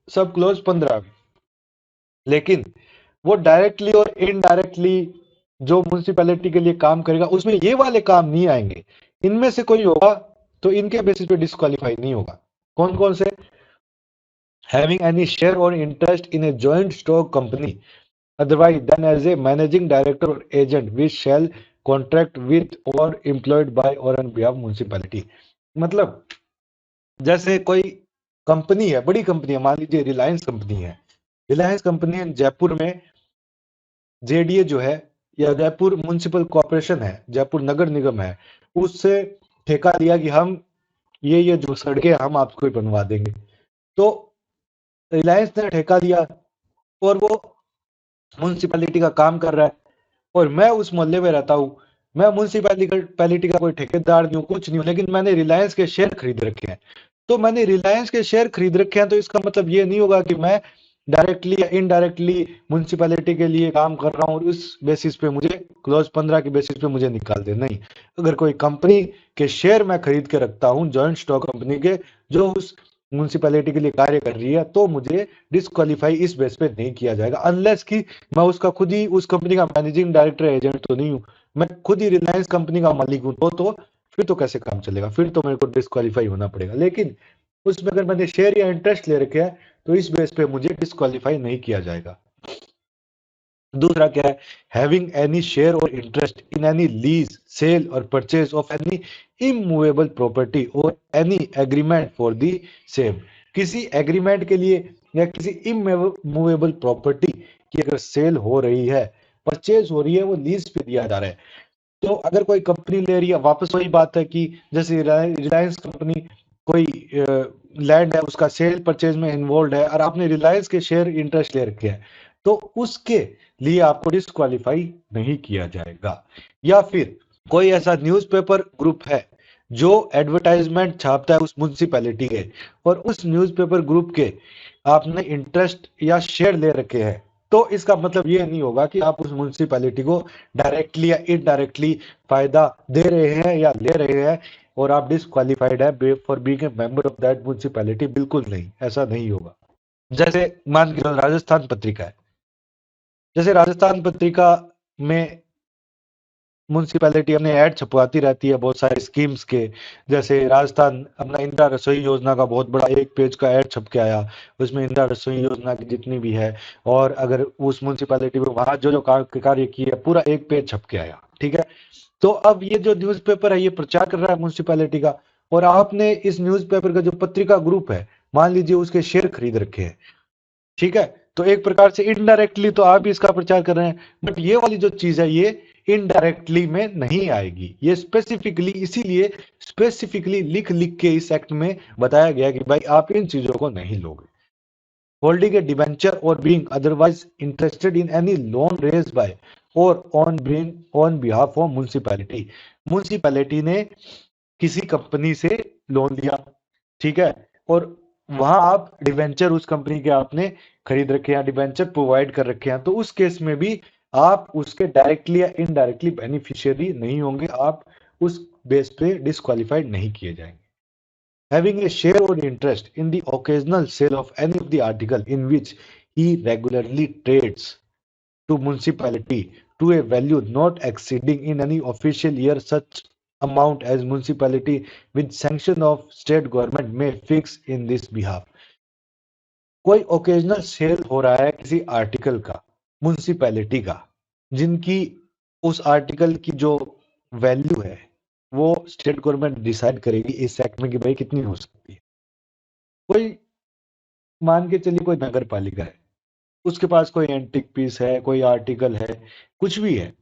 सब क्लोज 15 में। लेकिन वो डायरेक्टली और इनडायरेक्टली जो म्यूनसिपैलिटी के लिए काम करेगा उसमें ये वाले काम नहीं आएंगे। इनमें से कोई होगा तो इनके बेसिस पे डिस्क्वालीफाई नहीं होगा। कौन कौन से? Having any share or interest in a joint stock company otherwise done as a managing director or agent which shall contract with or employed by or on behalf municipality। मतलब जैसे कोई company है, बड़ी कंपनी है, मान लीजिए Reliance company है। Reliance company Jaipur में जेडीए जो है या जयपुर म्युनिसिपल कॉर्पोरेशन है, जयपुर नगर निगम है, उससे ठेका लिया कि हम ये जो सड़कें हम आपको ही बनवा देंगे। तो रिलायंस ने ठेका लिया और वो म्युनिसिपैलिटी का काम कर रहा है और मैं उस मोहल्ले में रहता हूँ। मैं म्युनिसिपैलिटी का कोई ठेकेदार नहीं हूँ, कुछ नहीं हूँ, लेकिन मैंने रिलायंस के शेयर खरीद रखे हैं। तो मैंने रिलायंस के शेयर खरीद रखे हैं तो इसका मतलब ये नहीं होगा कि मैं डायरेक्टली या इनडायरेक्टली म्युनिसिपैलिटी के लिए काम कर रहा हूँ और उस बेसिस पे मुझे क्लॉज 15 के बेसिस पे मुझे निकाल दे। नहीं, अगर कोई कंपनी के शेयर मैं खरीद के रखता हूँ, जॉइंट स्टॉक कंपनी के, जो उस म्युनिसिपैलिटी के लिए कार्य कर रही है, तो मुझे डिस्क्वालीफाई इस बेस पे नहीं किया जाएगा, अनलेस कि मैं उसका खुद ही उस कंपनी का मैनेजिंग डायरेक्टर एजेंट तो नहीं हूँ, मैं खुद ही रिलायंस कंपनी का मालिक हूँ। तो फिर तो कैसे काम चलेगा, फिर तो मेरे को डिस्क्वालीफाई होना पड़ेगा। लेकिन उसमें अगर मैंने शेयर या इंटरेस्ट ले रखे हैं तो इस बेस पे मुझे डिस्क्वालीफाई नहीं किया जाएगा। दूसरा क्या है? Having any share or interest in any lease sale or purchase of any immovable property or any agreement for the same. किसी एग्रीमेंट के लिए या किसी इमूवेबल प्रॉपर्टी की अगर सेल हो रही है, परचेज हो रही है, वो लीज पे दिया जा रहा है, तो अगर कोई कंपनी ले रही है, वापस वही बात है कि जैसे रिलायंस कंपनी कोई लैंड है उसका सेल परचेज में इन्वॉल्व है और आपने रिलायंस के शेयर इंटरेस्ट ले रखे हैं, तो उसके लिए आपको डिस्क्वालीफाई नहीं किया जाएगा। या फिर कोई ऐसा न्यूज़पेपर ग्रुप है जो एडवर्टाइजमेंट छापता है उस म्युनिसिपैलिटी के और उस न्यूज़पेपर ग्रुप के आपने इंटरेस्ट या शेयर ले रखे हैं, तो इसका मतलब ये नहीं होगा कि आप उस म्युनिसिपैलिटी को डायरेक्टली या इनडायरेक्टली फायदा दे रहे हैं या ले रहे हैं और आप डिस्क्वालीफाइड है for being a member of that municipality. बिल्कुल नहीं, ऐसा नहीं होगा। जैसे मान के चलो राजस्थान पत्रिका है, जैसे राजस्थान पत्रिका में म्युनिसिपैलिटी अपने ऐड छपवाती रहती है बहुत सारे स्कीम्स के। जैसे राजस्थान अपना इंदिरा रसोई योजना का बहुत बड़ा एक पेज का ऐड छप के आया, उसमें इंदिरा रसोई योजना की जितनी भी है और अगर उस म्युनिसिपैलिटी में वहां जो जो कार्य किए पूरा एक पेज छप के आया। ठीक है, तो अब ये जो न्यूज़पेपर है ये प्रचार कर रहा है म्युनिसिपैलिटी का और आपने इस न्यूज़पेपर का जो पत्रिका ग्रुप है मान लीजिए उसके शेयर खरीद रखे हैं। ठीक है, तो एक प्रकार से इनडायरेक्टली तो आप भी इसका प्रचार कर रहे हैं, बट ये वाली जो चीज है ये इनडायरेक्टली में नहीं आएगी। ये स्पेसिफिकली इसीलिए स्पेसिफिकली लिख लिख के इस एक्ट में बताया गया कि भाई आप इन चीजों को नहीं लोगे। Holding a debenture or being otherwise interested in any loan raise by or on behalf of municipality. Municipality ने किसी कंपनी से लोन लिया, ठीक है, और वहां आप डिवेंचर उस कंपनी के आपने खरीद रखे हैं, डिवेंचर प्रोवाइड कर रखे हैं, तो उस केस में भी आप उसके डायरेक्टली या इनडायरेक्टली बेनिफिशियरी नहीं होंगे, आप उस बेस पे डिस्क्वालीफाइड नहीं किए जाएंगे। having a share or interest in the occasional sale of any of the article in which he regularly trades to municipality to a value not exceeding in any official year such amount as municipality with sanction of state government may fix in this behalf. कोई occasional cell हो रहा है किसी article का municipality का, जिनकी उस article की जो वैल्यू है वो स्टेट गवर्नमेंट डिसाइड करेगी इस एक्ट में कि भाई कितनी हो सकती है। कोई मान के चलिए कोई नगर पालिका है, उसके पास कोई एंटिक पीस है, कोई आर्टिकल है, कुछ भी है,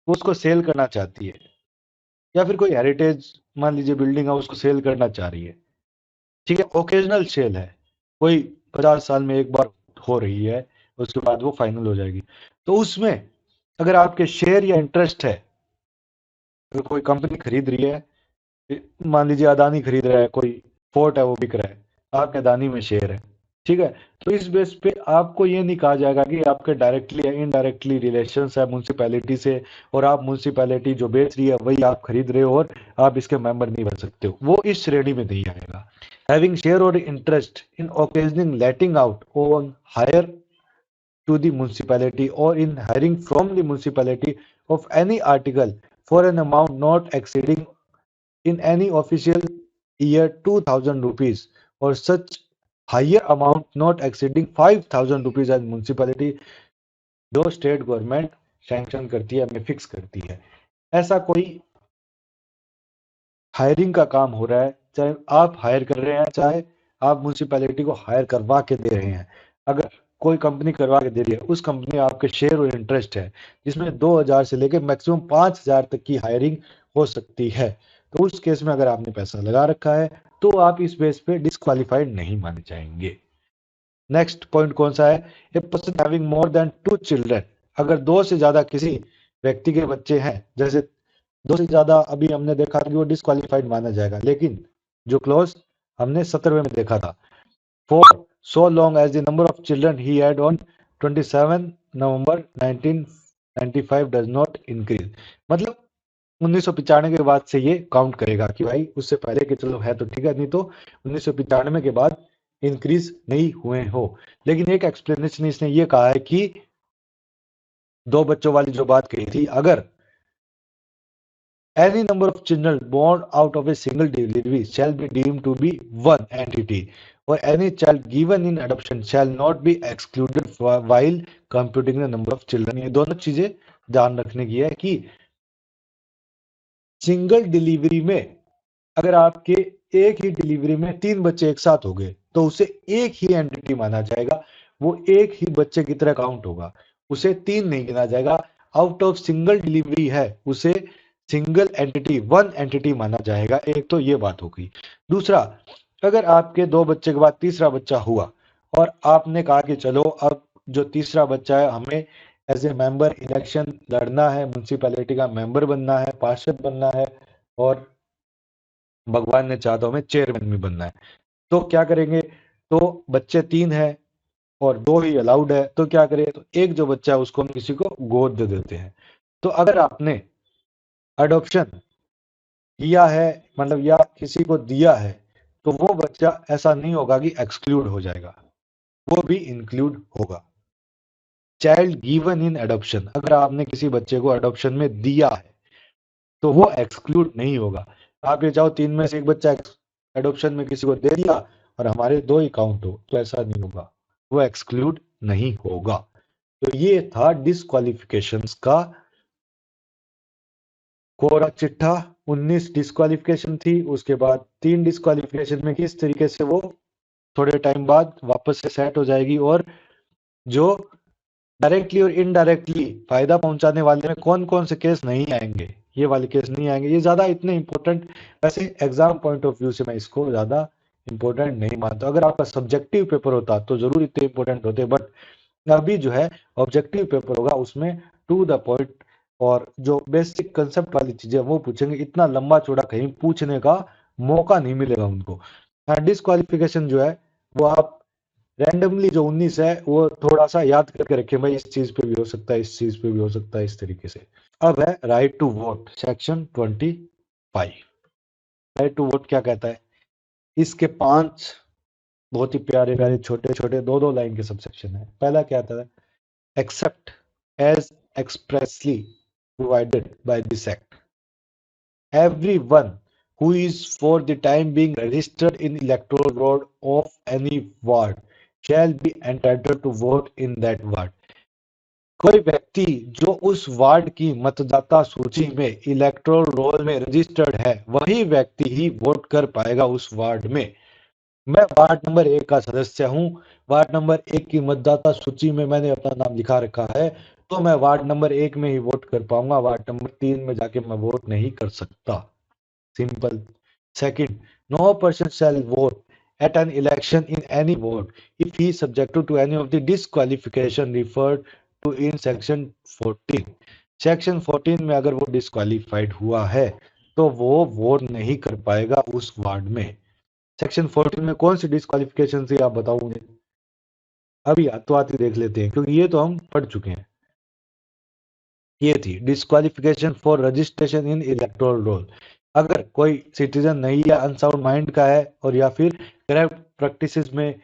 वो उसको सेल करना चाहती है, या फिर कोई हेरिटेज मान लीजिए बिल्डिंग है उसको सेल करना चाह रही है। ठीक है, ओकेजनल सेल है, कोई 50 साल में एक बार हो रही है, उसके बाद वो फाइनल हो जाएगी। तो उसमें अगर आपके शेयर या इंटरेस्ट है, अगर कोई कंपनी खरीद रही है, मान लीजिए अदानी खरीद रहा है, कोई फोर्ट है वो बिक रहा है, आपके अदानी में शेयर है, ठीक है, तो इस बेस पे आपको ये नहीं कहा जाएगा कि आपके डायरेक्टली या इनडायरेक्टली रिलेशन है म्यूनसिपैलिटी से, और आप म्यूनसिपैलिटी जो बेच रही है वही आप खरीद रहे हो और आप इसके मेंबर नहीं बन सकते हो, वो इस श्रेणी में नहीं आएगा। Having share or interest in occasioning letting out on hire to the municipality or in hiring from the municipality of any article for an amount not exceeding in any official year 2000 rupees or such higher amount not exceeding 5000 rupees as municipality जो state government sanction करती है, हमें fix करती है। ऐसा कोई hiring का काम हो रहा है, चाहे आप हायर कर रहे हैं, चाहे आप म्यूनसिपैलिटी को हायर करवा के दे रहे हैं, अगर कोई कंपनी करवा के दे रही है, उस कंपनी में आपके शेयर और इंटरेस्ट है जिसमें 2000 से लेकर मैक्सिमम 5000 तक की हायरिंग हो सकती है, तो उस केस में अगर आपने पैसा लगा रखा है तो आप इस बेस पे डिस्क्वालिफाइड नहीं माने जाएंगे। नेक्स्ट पॉइंट कौन सा है? A person having more than 2 children, अगर दो से ज्यादा किसी व्यक्ति के बच्चे हैं, जैसे दो से ज्यादा अभी हमने देखा कि वो डिस्क्वालिफाइड माना जाएगा, लेकिन जो क्लॉज हमने 17वें में देखा था, for so long as the number of children he had on 27 November 1995 does not increase, मतलब 1995 के बाद से ये काउंट करेगा कि भाई उससे पहले के चलो है तो ठीक है, नहीं तो 1995 के बाद इंक्रीज नहीं हुए हो। लेकिन एक एक्सप्लेनेशन इसने ये कहा है कि दो बच्चों वाली जो बात कही थी, अगर any number of children born out of a single delivery shall be deemed to be one entity, or any child given in adoption shall not be excluded while computing the number of children। ये दोनों चीजें ध्यान रखने की है कि single delivery में अगर आपके एक ही डिलीवरी में 3 बच्चे एक साथ हो गए तो उसे एक ही एंटिटी माना जाएगा, वो एक ही बच्चे की तरह काउंट होगा, उसे 3 नहीं गिना जाएगा। आउट ऑफ सिंगल डिलीवरी है उसे सिंगल एंटिटी, वन एंटिटी माना जाएगा। एक तो ये बात हो गई। दूसरा, अगर आपके 2 बच्चे के बाद तीसरा बच्चा हुआ और आपने कहा कि चलो अब जो तीसरा बच्चा है हमें एज ए मेंबर इलेक्शन लड़ना है, म्यूनसिपैलिटी का मेंबर बनना है, पार्षद बनना है, और भगवान ने चाहा तो हमें चेयरमैन भी बनना है, तो क्या करेंगे? तो बच्चे 3 है और 2 ही अलाउड है, तो क्या करें? तो एक जो बच्चा है उसको हम किसी को गोद दे देते हैं। तो अगर आपने अडॉप्शन किया है, मतलब या किसी को दिया है, तो वो बच्चा ऐसा नहीं होगा कि एक्सक्लूड हो जाएगा, वो भी इंक्लूड होगा। चाइल्ड गिवन इन अडॉप्शन, अगर आपने किसी बच्चे को अडॉप्शन में दिया है तो वो एक्सक्लूड नहीं होगा। आप ये चाहो 3 में से एक बच्चा एडॉप्शन में किसी को दे दिया और हमारे 2 ही काउंट हो, तो ऐसा नहीं होगा, वो एक्सक्लूड नहीं होगा। तो ये था डिस्क्वालिफिकेशंस का कोरा चिट्ठा। 19 डिस्क्वालिफिकेशन थी, उसके बाद 3 डिस्क्वालिफिकेशन में किस तरीके से वो थोड़े टाइम बाद वापस से सेट हो जाएगी, और जो डायरेक्टली और इनडायरेक्टली फायदा पहुंचाने वाले में कौन कौन से केस नहीं आएंगे, ये वाले केस नहीं आएंगे। ये ज्यादा इतने इंपॉर्टेंट, वैसे एग्जाम पॉइंट ऑफ व्यू से मैं इसको ज्यादा इंपॉर्टेंट नहीं मानता। अगर आपका सब्जेक्टिव पेपर होता तो जरूर इतने इंपॉर्टेंट होते, बट अभी जो है ऑब्जेक्टिव पेपर होगा, उसमें टू द पॉइंट और जो बेसिक कंसेप्ट वाली चीजें वो पूछेंगे, इतना लंबा चौड़ा कहीं पूछने का मौका नहीं मिलेगा उनको। डिस्क्वालिफिकेशन जो है वो आप रैंडमली जो 19 है वो थोड़ा सा याद करके रखें, भाई इस चीज पे भी हो सकता है, इस चीज पे भी हो सकता है, इस तरीके से। अब है right to vote, section 25। Right to vote क्या कहता है? इसके 5 बहुत ही प्यारे प्यारे छोटे छोटे 2-2 लाइन के सबसेक्शन है। पहला क्या आता है, except as expressly provided by this act, everyone who is for the time being registered in electoral roll of any ward shall be entitled to vote in that ward। कोई व्यक्ति जो उस वार्ड की मतदाता सूची में इलेक्टोरल रोल में registered है वही व्यक्ति ही वोट कर पाएगा उस वार्ड में। मैं वार्ड नंबर 1 का सदस्य हूं, वार्ड नंबर 1 की मतदाता सूची में मैंने अपना नाम लिखा रखा है, तो मैं वार्ड नंबर 1 में ही वोट कर पाऊंगा, वार्ड नंबर 3 में जाके मैं वोट नहीं कर सकता। Simple. Second, no person shall vote at an election in any ward if he is subjected to any of the disqualification referred to in section 14। Section 14 में अगर वो डिस्क्वालीफाइड हुआ है तो वो वोट नहीं कर पाएगा उस वार्ड में। सेक्शन 14 में कौन सी डिस्क्वालिफिकेशन थी आप बताओ मुझे, अभी तो आती देख लेते हैं क्योंकि ये तो हम पढ़ चुके हैं। ये थी disqualification for registration in electoral roll. अगर कोई सिटीजन नहीं या अनसाउंड माइंड का है और या फिर करप्ट प्रैक्टिसेस में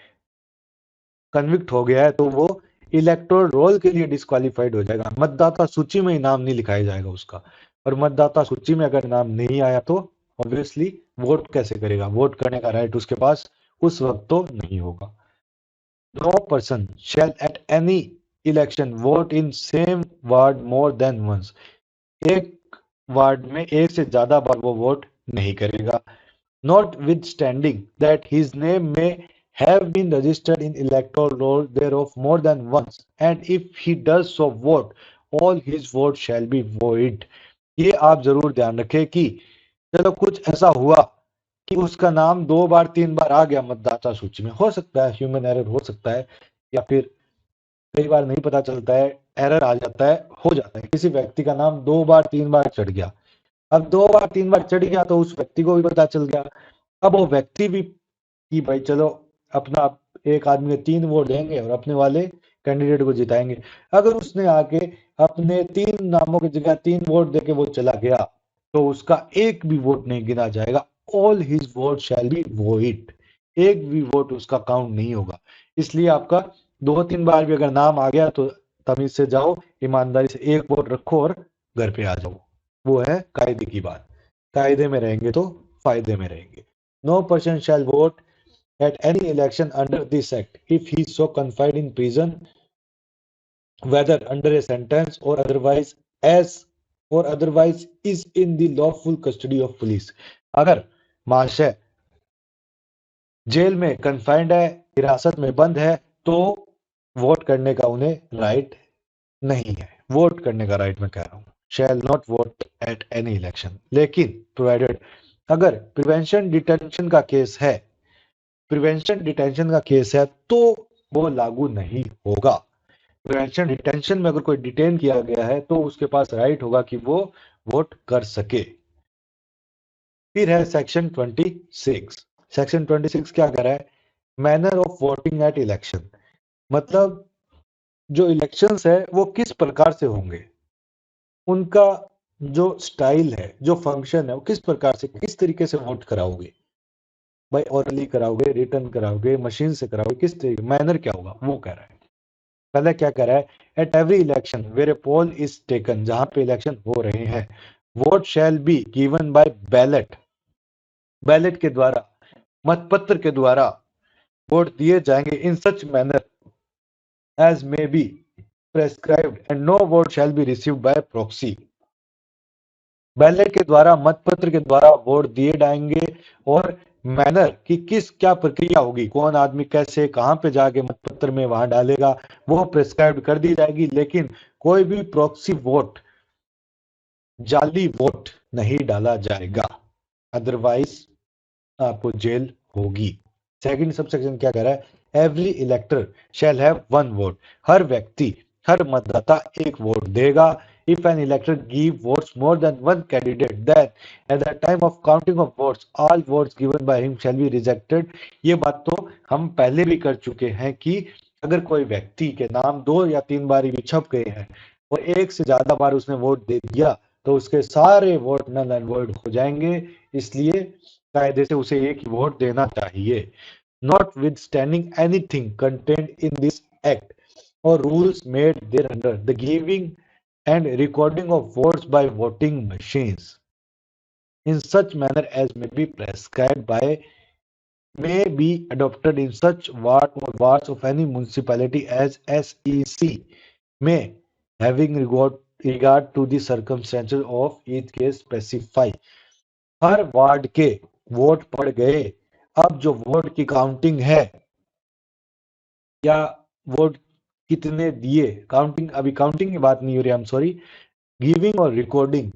कन्विक्ट हो गया है तो वो इलेक्टोरल रोल के लिए डिस्क्वालिफाइड हो जाएगा, मतदाता सूची में ही नाम नहीं लिखाया जाएगा उसका। और मतदाता सूची में अगर नाम नहीं आया तो ऑब्वियसली वोट कैसे करेगा, वोट करने का राइट उसके पास उस वक्त तो नहीं होगा। No person shall at any election vote in same ward more than once। एक वार्ड में एक से ज्यादा बार वो वोट नहीं करेगा। Notwithstanding that his name may have been registered in electoral roll thereof more than once, and if he does so vote, all his votes shall be void। ये आप जरूर ध्यान रखें कि चलो कुछ ऐसा हुआ कि उसका नाम 2 बार 3 बार आ गया मतदाता सूची में, हो सकता है ह्यूमन एरर हो सकता है, या फिर कई बार नहीं पता चलता है, एरर आ जाता है, हो जाता है, किसी व्यक्ति का नाम 2 बार 3 बार चढ़ गया। अब 2 बार 3 बार चढ़ गया तो उस व्यक्ति को भी पता चल गया। अब वो व्यक्ति भी कि भाई चलो अपना एक आदमी के 3 वोट देंगे और अपने वाले कैंडिडेट को जिताएंगे। अगर उसने आके अपने 3 नामों की जगह 3 वोट देके वो चला गया तो उसका एक भी वोट नहीं गिना जाएगा। All his vote shall B void. एक भी वोट उसका काउंट नहीं होगा। इसलिए आपका 2-3 बार भी अगर नाम आ गया तो तमीज से जाओ, ईमानदारी से एक वोट रखो और घर पे आ जाओ। वो है कायदे की बात। कायदे में रहेंगे तो फायदे में रहेंगे। No person shall vote at any election under this act if he is so confined in prison, whether under a sentence or otherwise, as or otherwise is in the lawful custody of police। अगर महाशय jail में confined है, हिरासत में बंद है, तो vote करने का उन्हें राइट नहीं है। वोट करने का राइट मैं कह रहा हूं, shall not vote at any election. लेकिन प्रोवाइडेड अगर प्रिवेंशन डिटेंशन का केस है, प्रिवेंशन डिटेंशन का केस है तो वो लागू नहीं होगा। प्रिवेंशन डिटेंशन में अगर कोई डिटेन किया गया है तो उसके पास राइट होगा कि वो वोट कर सके। फिर है सेक्शन 26। सेक्शन 26 क्या कह रहा है, manner of voting at election. मतलब जो इलेक्शंस है वो किस प्रकार से होंगे, उनका जो स्टाइल है, जो फंक्शन है, वो किस प्रकार से, किस तरीके से वोट कराओगे भाई, ऑरली कराओगे, रिटर्न कराओगे, मशीन से कराओगे, किस तरीके, मैनर क्या होगा वो कह रहा है। पहले क्या कह रहा है, at every election where a poll is taken, जहां पे इलेक्शन हो रहे हैं, vote shall be given by ballot, ballot के द्वारा, मतपत्र के द्वारा वोट दिए जाएंगे, in such manner as may be prescribed and no vote shall be received by proxy. Ballot के द्वारा, मतपत्र के द्वारा वोट दिए जाएंगे और मैनर की किस क्या प्रक्रिया होगी, कौन आदमी कैसे कहां पे जाके मतपत्र में वहां डालेगा, वो प्रिस्क्राइब कर दी जाएगी। लेकिन कोई भी प्रॉक्सी वोट, जाली वोट नहीं डाला जाएगा, अदरवाइज आपको जेल होगी। सेकंड सबसेक्शन क्या कह रहा है, every elector shall have 1 vote. हर व्यक्ति, हर मतदाता एक वोट देगा। If an elector give votes more than one candidate, then at the time of counting of votes, all votes given by him shall be rejected। ये बात तो हम पहले भी कर चुके हैं कि अगर कोई व्यक्ति के नाम 2 या 3 बार भी छप गए हैं और एक से ज्यादा बार उसने वोट दे दिया तो उसके सारे वोट नल एंड वॉइड हो जाएंगे। इसलिए कायदे से उसे एक ही वोट देना चाहिए। Notwithstanding anything contained in this act or rules made thereunder, the giving and recording of votes by voting machines in such manner as may be prescribed by may be adopted in such ward or wards of any municipality as SEC may, having regard to the circumstances of each case specify। Her ward के vote पड़ गए, अब जो vote की counting है या vote कितने दिए, काउंटिंग, अभी काउंटिंग की बात नहीं हो रही, आई एम सॉरी, गिविंग और रिकॉर्डिंग,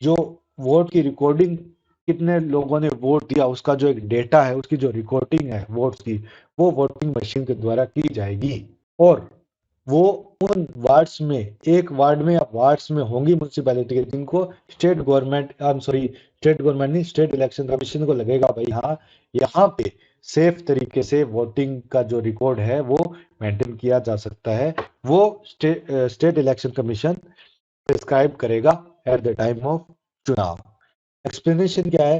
जो वोट की रिकॉर्डिंग, कितने लोगों ने वोट दिया उसका जो एक डेटा है, उसकी जो रिकॉर्डिंग है वोट्स की, वो वोटिंग मशीन के द्वारा की जाएगी। और वो उन वार्ड्स में, एक वार्ड में या वार्ड्स में होंगी म्यूनसिपैलिटी के, जिनको state government, I am sorry, state government नहीं, स्टेट इलेक्शन कमीशन को लगेगा भाई हाँ, यहाँ पे सेफ तरीके से वोटिंग का जो रिकॉर्ड है वो मेंटेन किया जा सकता है, वो स्टेट इलेक्शन कमीशन प्रिस्क्राइब करेगा एट द टाइम ऑफ चुनाव। एक्सप्लेनेशन क्या है?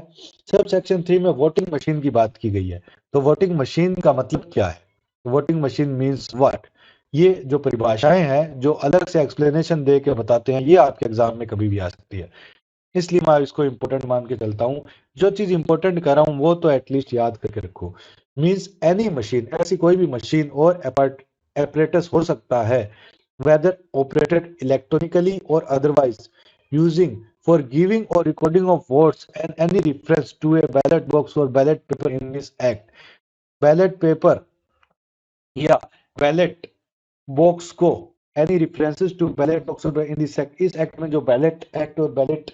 सब सेक्शन 3 में वोटिंग मशीन की बात की गई है। तो वोटिंग मशीन का मतलब क्या है? Voting machine means what? ये जो परिभाषाएं हैं, जो अलग से एक्सप्लेनेशन दे के बताते हैं, ये आपके एग्जाम में कभी भी आ सकती है, इसलिए मैं इसको इंपॉर्टेंट मान के चलता हूँ। जो चीज इंपॉर्टेंट कर रहा हूँ वो तो एटलीस्ट याद करके रखो। मींस एनी मशीन, ऐसी कोई भी मशीन और apparatus हो सकता है, whether operated electronically or otherwise, using for giving or recording of votes and any reference to a ballot box or ballot paper in this act। Ballot paper या ballot box को, any references to ballot box और in this act, इस act में जो ballot act और ballot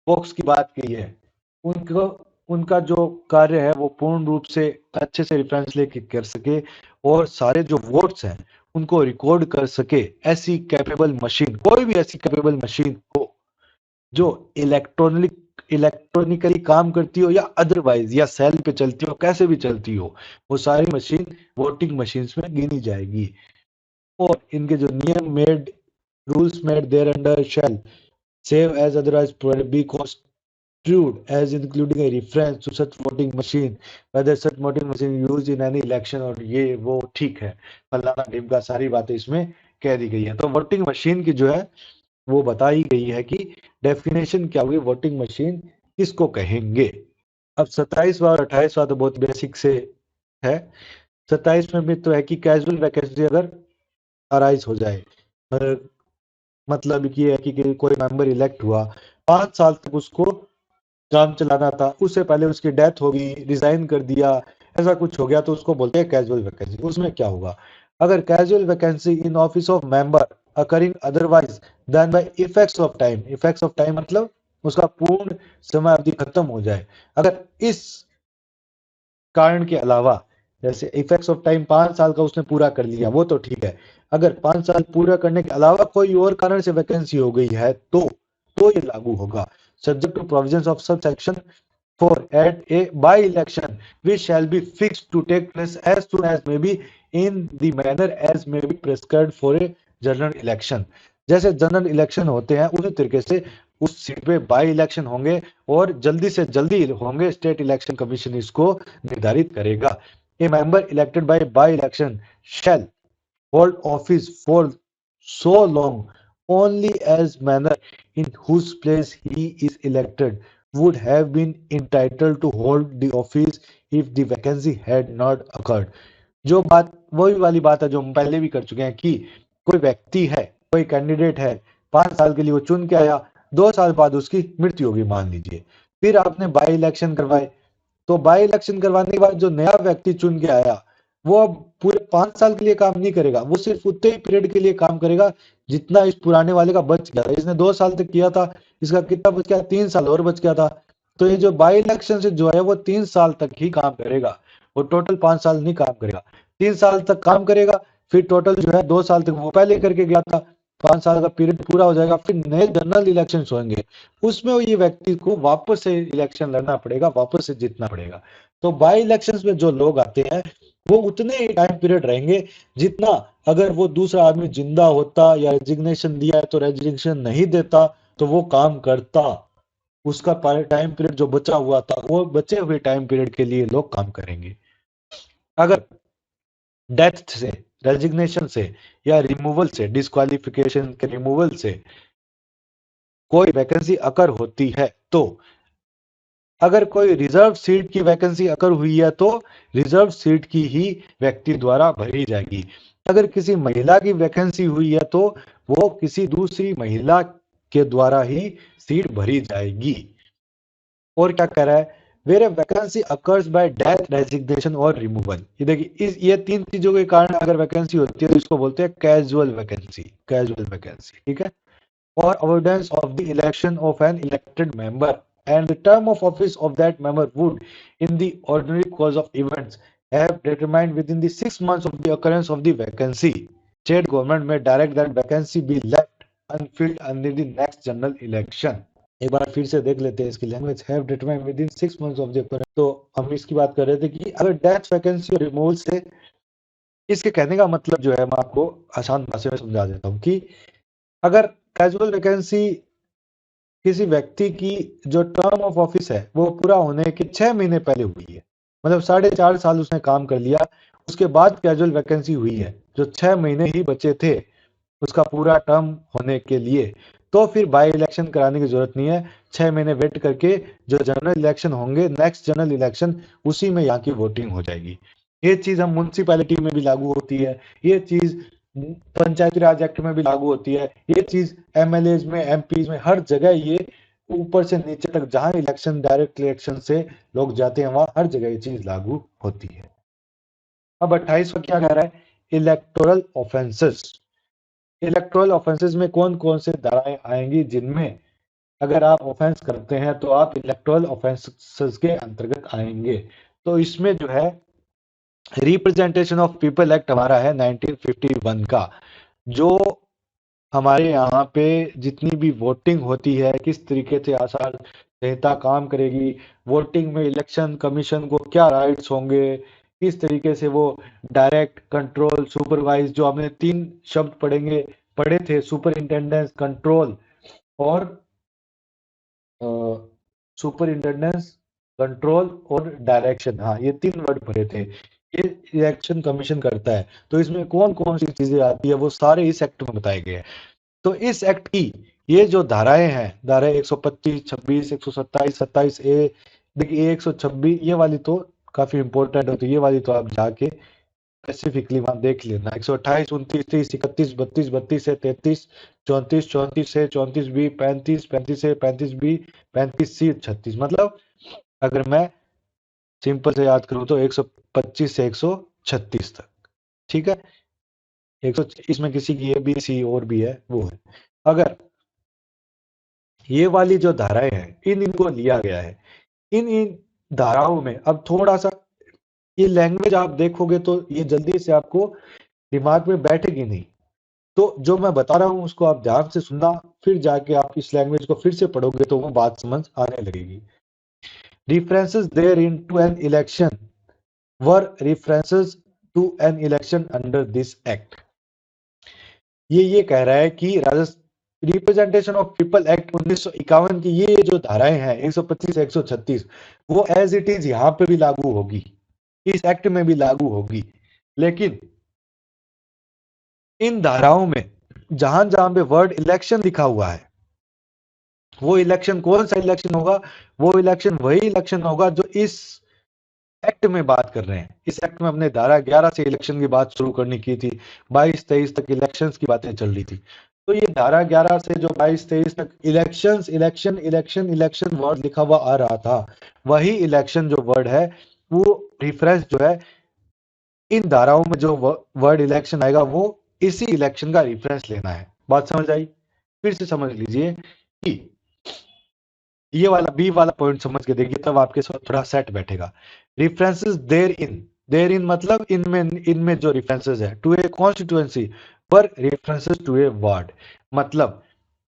box की बात की है, उनको, उनका जो कार्य है वो पूर्ण रूप से अच्छे से रेफरेंस लेके कर सके और सारे जो वोट्स हैं उनको रिकॉर्ड कर सके। ऐसी कैपेबल मशीन, कोई भी ऐसी कैपेबल मशीन हो जो इलेक्ट्रॉनिकली काम करती हो या अदरवाइज या सेल पे चलती हो, कैसे भी चलती हो, वो सारी मशीन वोटिंग मशीन्स में गिनी जाएगी। और इनके जो नियम made, rules made thereunder shall save as otherwise be construed as including a reference to such voting machine, whether such voting machine used in any election, और ये वो ठीक है, फलाना ढिमका, सारी बातें इसमें कह दी गई है। तो वोटिंग मशीन की जो है वो बताई गई है कि डेफिनेशन क्या हुई, वोटिंग मशीन किसको कहेंगे। अब 27वां और 28वां तो बहुत बेसिक से है। 27 में भी तो है कि कैजुअल वैकेंसी अगर अराइज हो जाए, मतलब ये है कि कोई मेंबर इलेक्ट हुआ, 5 साल तक उसको काम चलाना था, उससे पहले उसकी डेथ होगी, रिजाइन कर दिया, ऐसा कुछ हो गया, तो उसको बोलते हैं कैजुअल वैकेंसी। उसमें क्या होगा? अगर casual vacancy in office of member occurring otherwise then by effects of time, effects of time मतलब उसका पूर्ण समय अवधि खत्म हो जाए, अगर इस कारण के अलावा, जैसे इफेक्ट्स ऑफ टाइम 5 साल का उसने पूरा कर लिया, वो तो ठीक है, अगर 5 साल पूरा करने के अलावा कोई और कारण से वैकेंसी हो गई है तो ये लागू होगा। Subject to provisions of sub section 4 at a by election which shall be fixed to take place as soon as may be in the manner as may be prescribed for a general election। जैसे general election होते हैं उसी तरीके से उस seat पे by election होंगे और जल्दी से जल्दी होंगे, स्टेट इलेक्शन कमीशन इसको निर्धारित करेगा। A member elected by election shall hold office for so long only as manner in whose place he is elected would have been entitled to hold the office if the vacancy had not occurred। जो बात वही वाली बात है जो हम पहले भी कर चुके हैं कि कोई व्यक्ति है, कोई कैंडिडेट है, 5 साल के लिए वो चुन के आया, 2 साल बाद उसकी मृत्यु होगी मान लीजिए, फिर आपने बाई इलेक्शन करवाए, तो बाई इलेक्शन करवाने के बाद जो नया व्यक्ति चुन के आया वो अब पूरे 5 साल के लिए काम नहीं करेगा, वो सिर्फ उतने ही पीरियड के लिए काम करेगा जितना इस पुराने वाले का बच गया था। इसने 2 साल तक किया था, इसका कितना बच गया? 3 साल और बच गया था। तो ये जो बाई इलेक्शन से जो है वो 3 साल तक ही काम करेगा, वो टोटल 5 साल नहीं काम करेगा, 3 साल तक काम करेगा, फिर टोटल जो है 2 साल तक वो पहले करके गया था, 5 साल का पीरियड पूरा हो जाएगा, फिर नए जनरल इलेक्शन होंगे, उसमें ये व्यक्ति को वापस से इलेक्शन लड़ना पड़ेगा, वापस से जीतना पड़ेगा। तो बाई इलेक्शंस में जो लोग आते हैं वो उतने ही टाइम पीरियड रहेंगे जितना, अगर वो दूसरा आदमी जिंदा होता या रेजिग्नेशन दिया है तो रेजिग्नेशन नहीं देता तो वो काम करता, उसका टाइम पीरियड जो बचा हुआ था वो बचे हुए टाइम पीरियड के लिए लोग काम करेंगे। अगर डेथ से, रेजिग्नेशन से या रिमूवल से, डिस्क्वालिफिकेशन के रिमूवल से कोई वैकेंसी अकर होती है, तो अगर कोई रिजर्व सीट की वैकेंसी अकर हुई है तो रिजर्व सीट की ही व्यक्ति द्वारा भरी जाएगी। अगर किसी महिला की वैकेंसी हुई है तो वो किसी दूसरी महिला के द्वारा ही सीट भरी जाएगी। और क्या कह रहा है, where a vacancy occurs by death, resignation और रिमूवल। ये देखिए, इस ये तीन चीजों के कारण अगर वैकेंसी होती है तो इसको बोलते हैं कैजुअल वैकेंसी, कैजुअल वैकेंसी, ठीक है। or avoidance of the election of an elected member and the term of office of that member would in the ordinary course of events have determined within the 6 months of the occurrence of the vacancy. State government may direct that vacancy be left unfilled until the next general election. एक बार फिर से देख लेते हैं इसकी language, have determined with in 6 months of the occurrence। तो हम इसकी बात कर रहे थे कि अगर डेथ, वैकेंसी और रिमूवल से, इसके कहने का मतलब जो है मैं आपको आसान भाषा में समझा देता हूँ कि अगर कैजुअल वैकेंसी किसी व्यक्ति की जो टर्म ऑफ ऑफिस है वो पूरा होने के 6 महीने पहले हुई है, मतलब 4.5 साल उसने काम कर लिया, उसके बाद कैजुअल वैकेंसी हुई है, जो 6 महीने ही बचे थे उसका पूरा टर्म होने के लिए, तो फिर बाई इलेक्शन कराने की जरूरत नहीं है। 6 महीने वेट करके जो जनरल इलेक्शन होंगे, नेक्स्ट जनरल इलेक्शन, उसी में यहाँ की वोटिंग हो जाएगी। ये चीज हम म्यूनसिपैलिटी में भी लागू होती है, ये चीज पंचायती राज एक्ट में भी लागू होती है, ये चीज एमएलए में, एमपी में, हर जगह ये ऊपर से नीचे तक जहां इलेक्शन, डायरेक्ट इलेक्शन से लोग जाते हैं वहां हर जगह ये चीज लागू होती है। अब 28वां क्या कह रहा है, इलेक्टोरल ऑफेंसेस। इलेक्टोरल ऑफेंसेस में कौन कौन से धाराएं आएंगी जिनमें अगर आप ऑफेंस करते हैं तो आप इलेक्टोरल ऑफेंसेस के अंतर्गत आएंगे। तो इसमें जो है रिप्रेजेंटेशन ऑफ पीपल एक्ट हमारा है 1951 का, जो हमारे यहाँ पे जितनी भी वोटिंग होती है, किस तरीके से आचार संहिता काम करेगी, वोटिंग में इलेक्शन कमीशन को क्या राइट्स होंगे, किस तरीके से वो डायरेक्ट, कंट्रोल, सुपरवाइज, जो हमने तीन शब्द पढ़े थे, सुपरिंटेंडेंस, कंट्रोल और सुपरिंटेंडेंस, कंट्रोल और डायरेक्शन, हाँ ये तीन वर्ड पढ़े थे, ये इलेक्शन कमीशन करता है। तो इसमें कौन कौन सी चीजें आती है वो सारे इस एक्ट में बताए गए हैं। तो इस एक्ट की ये जो धाराएं हैं, धारा 125, 26, 127, 27A, देखिए 126 ये वाली तो काफी इंपॉर्टेंट होती है, ये वाली तो आप जाके स्पेसिफिकली वहां देख लेना। 128, 29, 30, 31, 32, 32 से 33, 34, 34 से 34B, 35, 35 से 35B, 35C, 36, मतलब अगर मैं सिंपल से याद करूं तो 125 से 136 तक, ठीक है। 100, इसमें किसी की ए बी सी और भी है वो है। अगर ये वाली जो धाराएं हैं इनको लिया गया है, इन इन धाराओं में अब थोड़ा सा ये लैंग्वेज आप देखोगे तो ये जल्दी से आपको दिमाग में बैठेगी नहीं, तो जो मैं बता रहा हूं उसको आप ध्यान से सुनना, फिर जाके आप इस लैंग्वेज को फिर से पढ़ोगे तो वो बात समझ आने लगेगी। References therein to an election were references to an election under this act। ये कह रहा है कि Rajasthan representation of people act 1951 की ये जो धाराएं हैं 125 से 136, वो एज इट इज यहाँ पे भी लागू होगी, इस एक्ट में भी लागू होगी। लेकिन इन धाराओं में जहां जहां पे वर्ड इलेक्शन लिखा हुआ है, वो इलेक्शन कौन सा इलेक्शन होगा, वो इलेक्शन वही इलेक्शन होगा जो इस एक्ट में बात कर रहे हैं। इस एक्ट में हमने धारा 11 से इलेक्शन की बात शुरू करनी की थी, 22-23 तक इलेक्शंस की बातें चल रही थी। तो ये धारा 11 से जो 22-23 तक elections, election, election, election word लिखा हुआ आ रहा था, वही इलेक्शन जो वर्ड है वो रिफरेंस जो है इन धाराओं में जो वर्ड इलेक्शन आएगा वो इसी इलेक्शन का रिफरेंस लेना है। बात समझ आई? फिर से समझ लीजिए कि ये वाला बी वाला पॉइंट समझ के देखिए, तब आपके साथ थोड़ा सेट बैठेगा। रेफरेंसेस देयर इन मतलब इनमें जो रेफरेंसेस है टू ए कॉन्स्टिट्यूएंसी पर रेफरेंसेस टू ए वार्ड, मतलब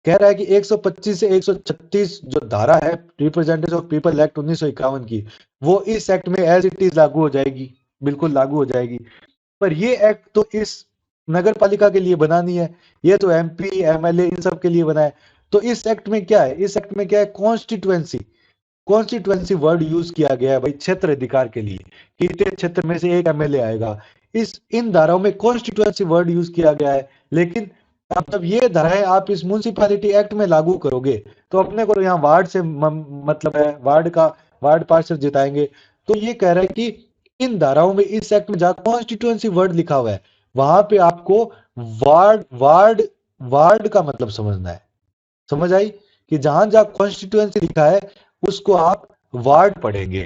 कह रहा है कि 125 से 136 जो धारा है रिप्रेजेंटेटिव ऑफ पीपल एक्ट 1951 की, वो इस एक्ट में एज इट इज लागू हो जाएगी, बिल्कुल लागू हो जाएगी। पर ये एक्ट तो इस नगर पालिका के लिए बना नहीं है, ये तो एमपी, एमएलए इन सब के लिए बना है। तो इस एक्ट में क्या है, इस एक्ट में क्या है, कॉन्स्टिट्यूएंसी, कॉन्स्टिट्यूएंसी वर्ड यूज किया गया है भाई क्षेत्र अधिकार के लिए, कि इतने क्षेत्र में से एक एमएलए आएगा। इस इन धाराओं में कॉन्स्टिट्यूएंसी वर्ड यूज किया गया है। लेकिन अब जब ये धाराएं आप इस म्युनिसिपैलिटी एक्ट में लागू करोगे तो अपने को यहाँ वार्ड से मतलब है, वार्ड पार्षद जिताएंगे। तो ये कह रहा है कि इन धाराओं में, इस एक्ट में जहां कॉन्स्टिट्यूएंसी वर्ड लिखा हुआ है वहां पे आपको वार्ड वार्ड वार्ड का मतलब समझना है। समझ आई? कि जहां जहां कॉन्स्टिट्यूएंसी लिखा है उसको आप वार्ड पढ़ेंगे,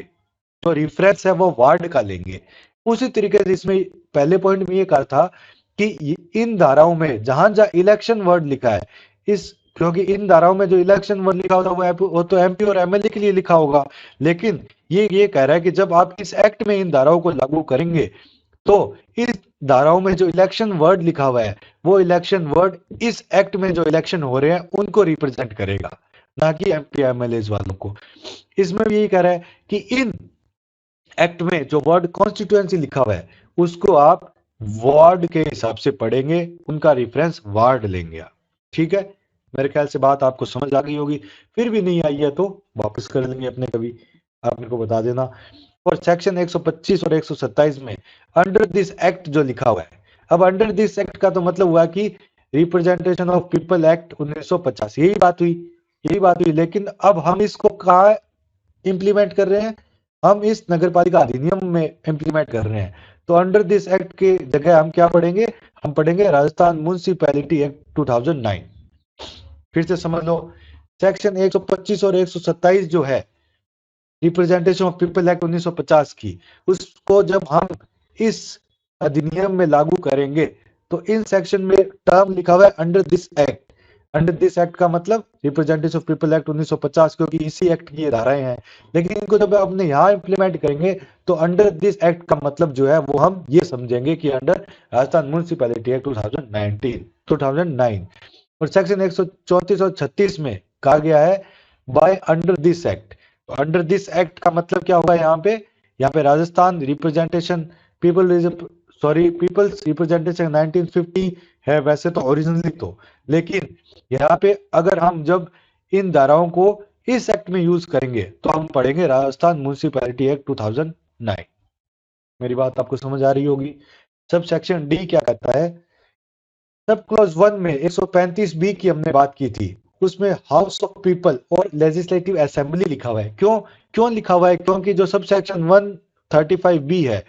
तो रिफरेंस है वो वार्ड का लेंगे। उसी तरीके से इसमें पहले पॉइंट में ये कहा था कि इन धाराओं में जहां जहां इलेक्शन वर्ड लिखा है, इस क्योंकि इन धाराओं में जो इलेक्शन वर्ड लिखा होता है वो तो एमपी और एमएलए के लिए लिखा होगा। लेकिन ये कह रहा है कि जब आप इस एक्ट में इन धाराओं को लागू करेंगे तो इस धाराओं में जो इलेक्शन वर्ड लिखा हुआ है वो इलेक्शन वर्ड इस एक्ट में जो इलेक्शन हो रहे हैं उनको रिप्रेजेंट करेगा, ना कि एमपी एमएलए वालों को। इसमें भी यही कह रहा है कि इन एक्ट में जो वर्ड कॉन्स्टिट्यूएंसी लिखा हुआ है उसको आप वार्ड के हिसाब से पढ़ेंगे, उनका रेफरेंस वार्ड लेंगे आप। ठीक है, मेरे ख्याल से बात आपको समझ आ गई होगी। फिर भी नहीं आई है तो वापस कर लेंगे अपने, कभी आप मेरे को बता देना। और सेक्शन 125 और 127 में अंडर दिस एक्ट जो लिखा हुआ है, अब अंडर दिस एक्ट का तो मतलब हुआ कि रिप्रेजेंटेशन ऑफ पीपल एक्ट 1950, यही बात हुई। लेकिन अब हम इसको कहा इंप्लीमेंट कर रहे हैं, हम इस नगरपालिका अधिनियम में इंप्लीमेंट कर रहे हैं। तो अंडर दिस एक्ट के जगह हम क्या पढ़ेंगे, हम पढ़ेंगे राजस्थान म्युनिसिपैलिटी एक्ट 2009। फिर से समझ लो, सेक्शन 125 और 127 जो है रिप्रेजेंटेशन ऑफ पीपल एक्ट 1950 की, उसको जब हम इस अधिनियम में लागू करेंगे तो इन सेक्शन में टर्म लिखा हुआ है under this act. Under this act का मतलब रिप्रेजेंटेशन ऑफ पीपल एक्ट 1950, क्योंकि इसी एक्ट की ये धाराएं हैं। लेकिन इनको जब अपने यहाँ इंप्लीमेंट करेंगे तो अंडर दिस एक्ट का मतलब जो है वो हम ये समझेंगे कि अंडर राजस्थान म्युनिसिपैलिटी एक्ट 2009। और सेक्शन 134 और 36 में कहा गया है by under this act. Under this act का मतलब क्या होगा, यहाँ पे राजस्थान रिप्रेजेंटेशन पीपल्स रिप्रेजेंटेशन 1950 है वैसे तो ओरिजिनली तो, लेकिन यहाँ पे अगर हम जब इन धाराओं को इस एक्ट में यूज करेंगे तो हम पढ़ेंगे राजस्थान म्युनिसिपैलिटी एक्ट 2009। मेरी बात आपको समझ आ रही होगी। सब सेक्शन डी क्या कहता है, सब क्लॉज 1 में 135 बी की हमने बात की थी, उसमें हाउस ऑफ पीपल और लेजिस्लेटिव असेंबली लिखा हुआ है। क्यों लिखा हुआ है, क्योंकि जो सब सेक्शन 135 बी है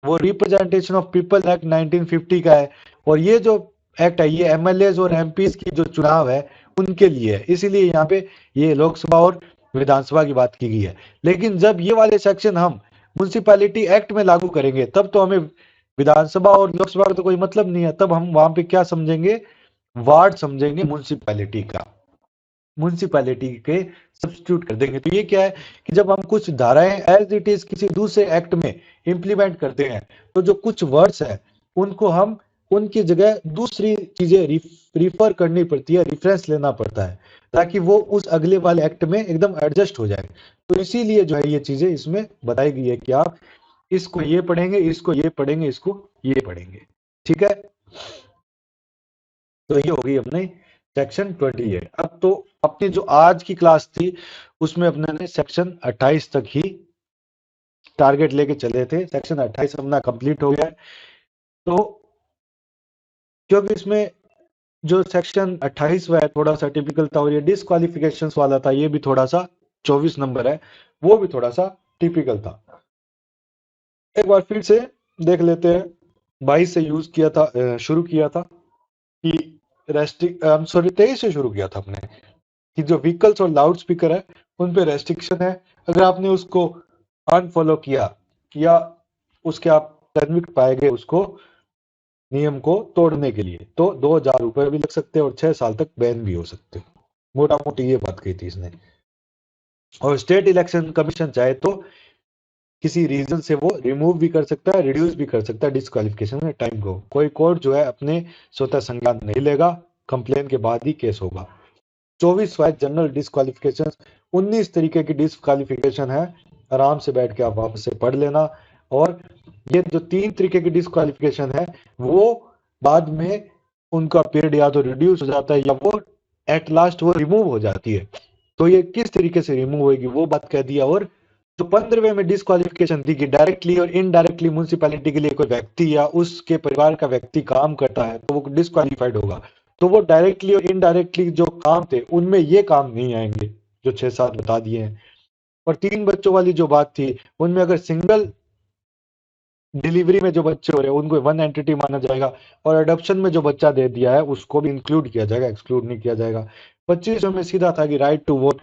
वो रिप्रेजेंटेशन ऑफ पीपल एक्ट 1950 का है, और ये जो एक्ट है ये एमएलए और एमपीज की जो चुनाव है उनके लिए है, इसीलिए यहाँ पे ये लोकसभा और विधानसभा की बात की गई है। लेकिन जब ये वाले सेक्शन हम म्युनिसिपैलिटी एक्ट में लागू करेंगे तब तो हमें विधानसभा और लोकसभा का तो कोई मतलब नहीं है, तब हम वहां पे क्या समझेंगे, वार्ड समझेंगे म्युनिसिपैलिटी का, म्युनिसिपैलिटी के सब्स्टिट्यूट कर देंगे। तो ये क्या है कि जब हम कुछ धाराएं एज इट इज किसी दूसरे एक्ट में इंप्लीमेंट करते हैं तो जो कुछ वर्ड्स हैं उनको हम उनकी जगह दूसरी चीजें रिफर करनी पड़ती है, रेफरेंस लेना पड़ता है, ताकि वो उस अगले वाले एक्ट में एकदम एडजस्ट हो जाए। तो इसीलिए जो है ये चीजें इसमें बताई गई है कि आप इसको ये पढ़ेंगे, इसको ये पढ़ेंगे, इसको ये पढ़ेंगे। ठीक है, तो ये हो गई अपने सेक्शन 28। अब तो अपनी जो आज की क्लास थी उसमें अपने ने सेक्शन 28 तक ही टारगेट लेके चले थे। सेक्शन 28 अपना कंप्लीट हो गया है। तो क्योंकि इसमें जो सेक्शन 28 है थोड़ा सा टिपिकल था, और ये डिस्क्वालिफिकेशन वाला था, ये भी थोड़ा सा 24 नंबर है वो भी थोड़ा सा टिपिकल था। एक बार फिर से देख लेते हैं। 22 से यूज किया था, शुरू किया था कि रेस्ट्रिक्ट सॉरी 23 से शुरू किया था अपने, कि जो व्हीकल्स और लाउड स्पीकर है उन पे रेस्ट्रिक्शन है। अगर आपने उसको अनफॉलो किया या उसके आप दंड पाए गए उसको नियम को तोड़ने के लिए, तो 2000 रुपए भी लग सकते हैं और 6 साल तक बैन भी हो सकते हो। मोटा मोटी ये बात कही थी इसने। और स्टेट इलेक्शन कमीशन चाहे तो किसी रीजन से वो रिमूव भी कर सकता है, रिड्यूस भी कर सकता है डिस्क्वालिफिकेशन के टाइम को। कोई कोर्ट जो है अपने स्वतः संज्ञान नहीं लेगा, कंप्लेन के बाद ही केस होगा। 24 वाइज जनरल डिस्क्वालिफिकेशन, 19 तरीके की डिस्क्वालिफिकेशन है, आराम से बैठ के आप वापस से पढ़ लेना। और ये जो 3 तरीके की डिस्क्वालिफिकेशन है वो बाद में उनका पीरियड या तो रिड्यूस हो जाता है या वो एट लास्ट वो रिमूव हो जाती है। तो ये किस तरीके से रिमूव होगी वो बात कह दिया। और जो 15वें में डिस्क्वालिफिकेशन थी कि डायरेक्टली और इनडायरेक्टली म्यूनिसिपैलिटी के लिए कोई व्यक्ति या उसके परिवार का व्यक्ति काम करता है तो वो डिस्क्वालिफाइड होगा। तो वो डायरेक्टली और इनडायरेक्टली जो काम थे उनमें ये काम नहीं आएंगे जो 6-7 बता दिए हैं। और 3 बच्चों वाली जो बात थी उनमें अगर सिंगल डिलीवरी में जो बच्चे हो रहे हैं उनको वन एंटिटी माना जाएगा, और अडॉप्शन में जो बच्चा दे दिया है उसको भी इंक्लूड किया जाएगा, एक्सक्लूड नहीं किया जाएगा। 25 में सीधा था कि राइट टू वोट,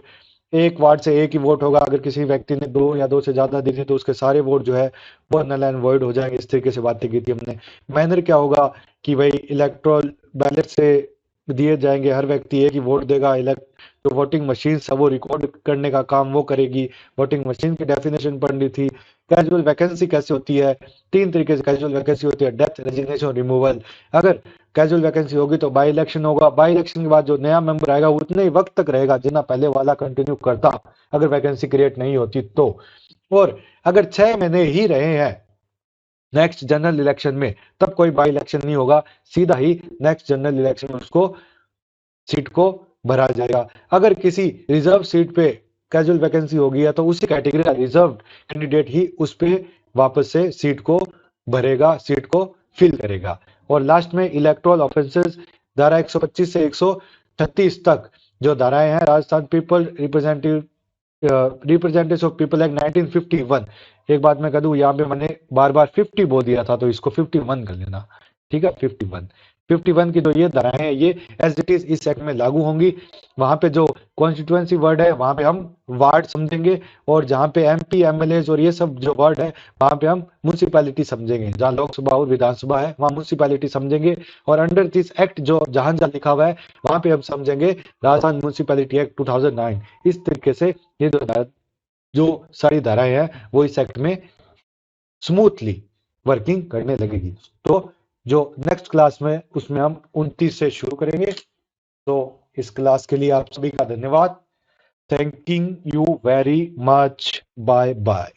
एक वार्ड से एक ही वोट होगा, अगर किसी व्यक्ति ने 2 या 2 से ज्यादा दिए तो उसके सारे वोट जो है वो नल एंड वॉइड हो जाएंगे। इस तरीके से बातें की थी हमने। मैनर क्या होगा कि भाई इलेक्ट्रल बैलेट से दिए जाएंगे, हर व्यक्ति एक ही वोट देगा। जो वोटिंग मशीन है वो रिकॉर्ड करने का काम वो करेगी। वोटिंग मशीन की डेफिनेशन पढ़नी थी। कैजुअल वैकेंसी कैसे होती है, 3 तरीके से कैजुअल वैकेंसी होती है, डेथ, रेजिग्नेशन और रिमूवल। अगर कैजुअल वैकेंसी होगी तो बाई इलेक्शन होगा, बाई इलेक्शन के बाद जो नया मेंबर आएगा वो उतने ही वक्त तक रहेगा जितना पहले वाला कंटिन्यू करता, अगर वैकेंसी क्रिएट नहीं होती तो। और अगर 6 महीने ही रहे हैं नेक्स्ट जनरल इलेक्शन में तब कोई बाई इलेक्शन नहीं होगा, सीधा ही नेक्स्ट जनरल इलेक्शन में उसको सीट को भरा जाएगा। अगर किसी रिजर्व सीट पे कैजुअल वैकेंसी होगी है तो उसी कैटेगरी का रिजर्व कैंडिडेट ही उस पे वापस से सीट को भरेगा, सीट को फिल करेगा। और लास्ट में इलेक्टोरल ऑफेंसेस धारा 125 से 136 तक जो धाराएं हैं, Rajasthan people representative of people act 1951। एक बात मैं कह दूं, यहाँ पे मैंने बार बार 50 बोल दिया था तो इसको 51 कर लेना, ठीक है। 51 की जो ये धाराएं हैं ये एज इट इज इस एक्ट में लागू होंगी। वहां पे जो कॉन्स्टिट्यूएंसी वर्ड है वहां पे हम वार्ड समझेंगे, और जहां पे एमपी एमएलए और ये सब जो वर्ड है वहां पे हम म्यूनिसिपैलिटी समझेंगे। जहां लोकसभा और विधानसभा है वहां म्यूनिसिपैलिटी समझेंगे। और अंडर दिस एक्ट जो जहां जहां लिखा हुआ है वहां पे हम समझेंगे राजस्थान म्यूनिसिपैलिटी एक्ट 2009। इस तरीके से ये जो सारी धाराएं हैं वो इस एक्ट में स्मूथली वर्किंग करने लगेगी। तो जो नेक्स्ट क्लास में उसमें हम 29 से शुरू करेंगे। तो इस क्लास के लिए आप सभी का धन्यवाद। Thanking you very much. Bye bye.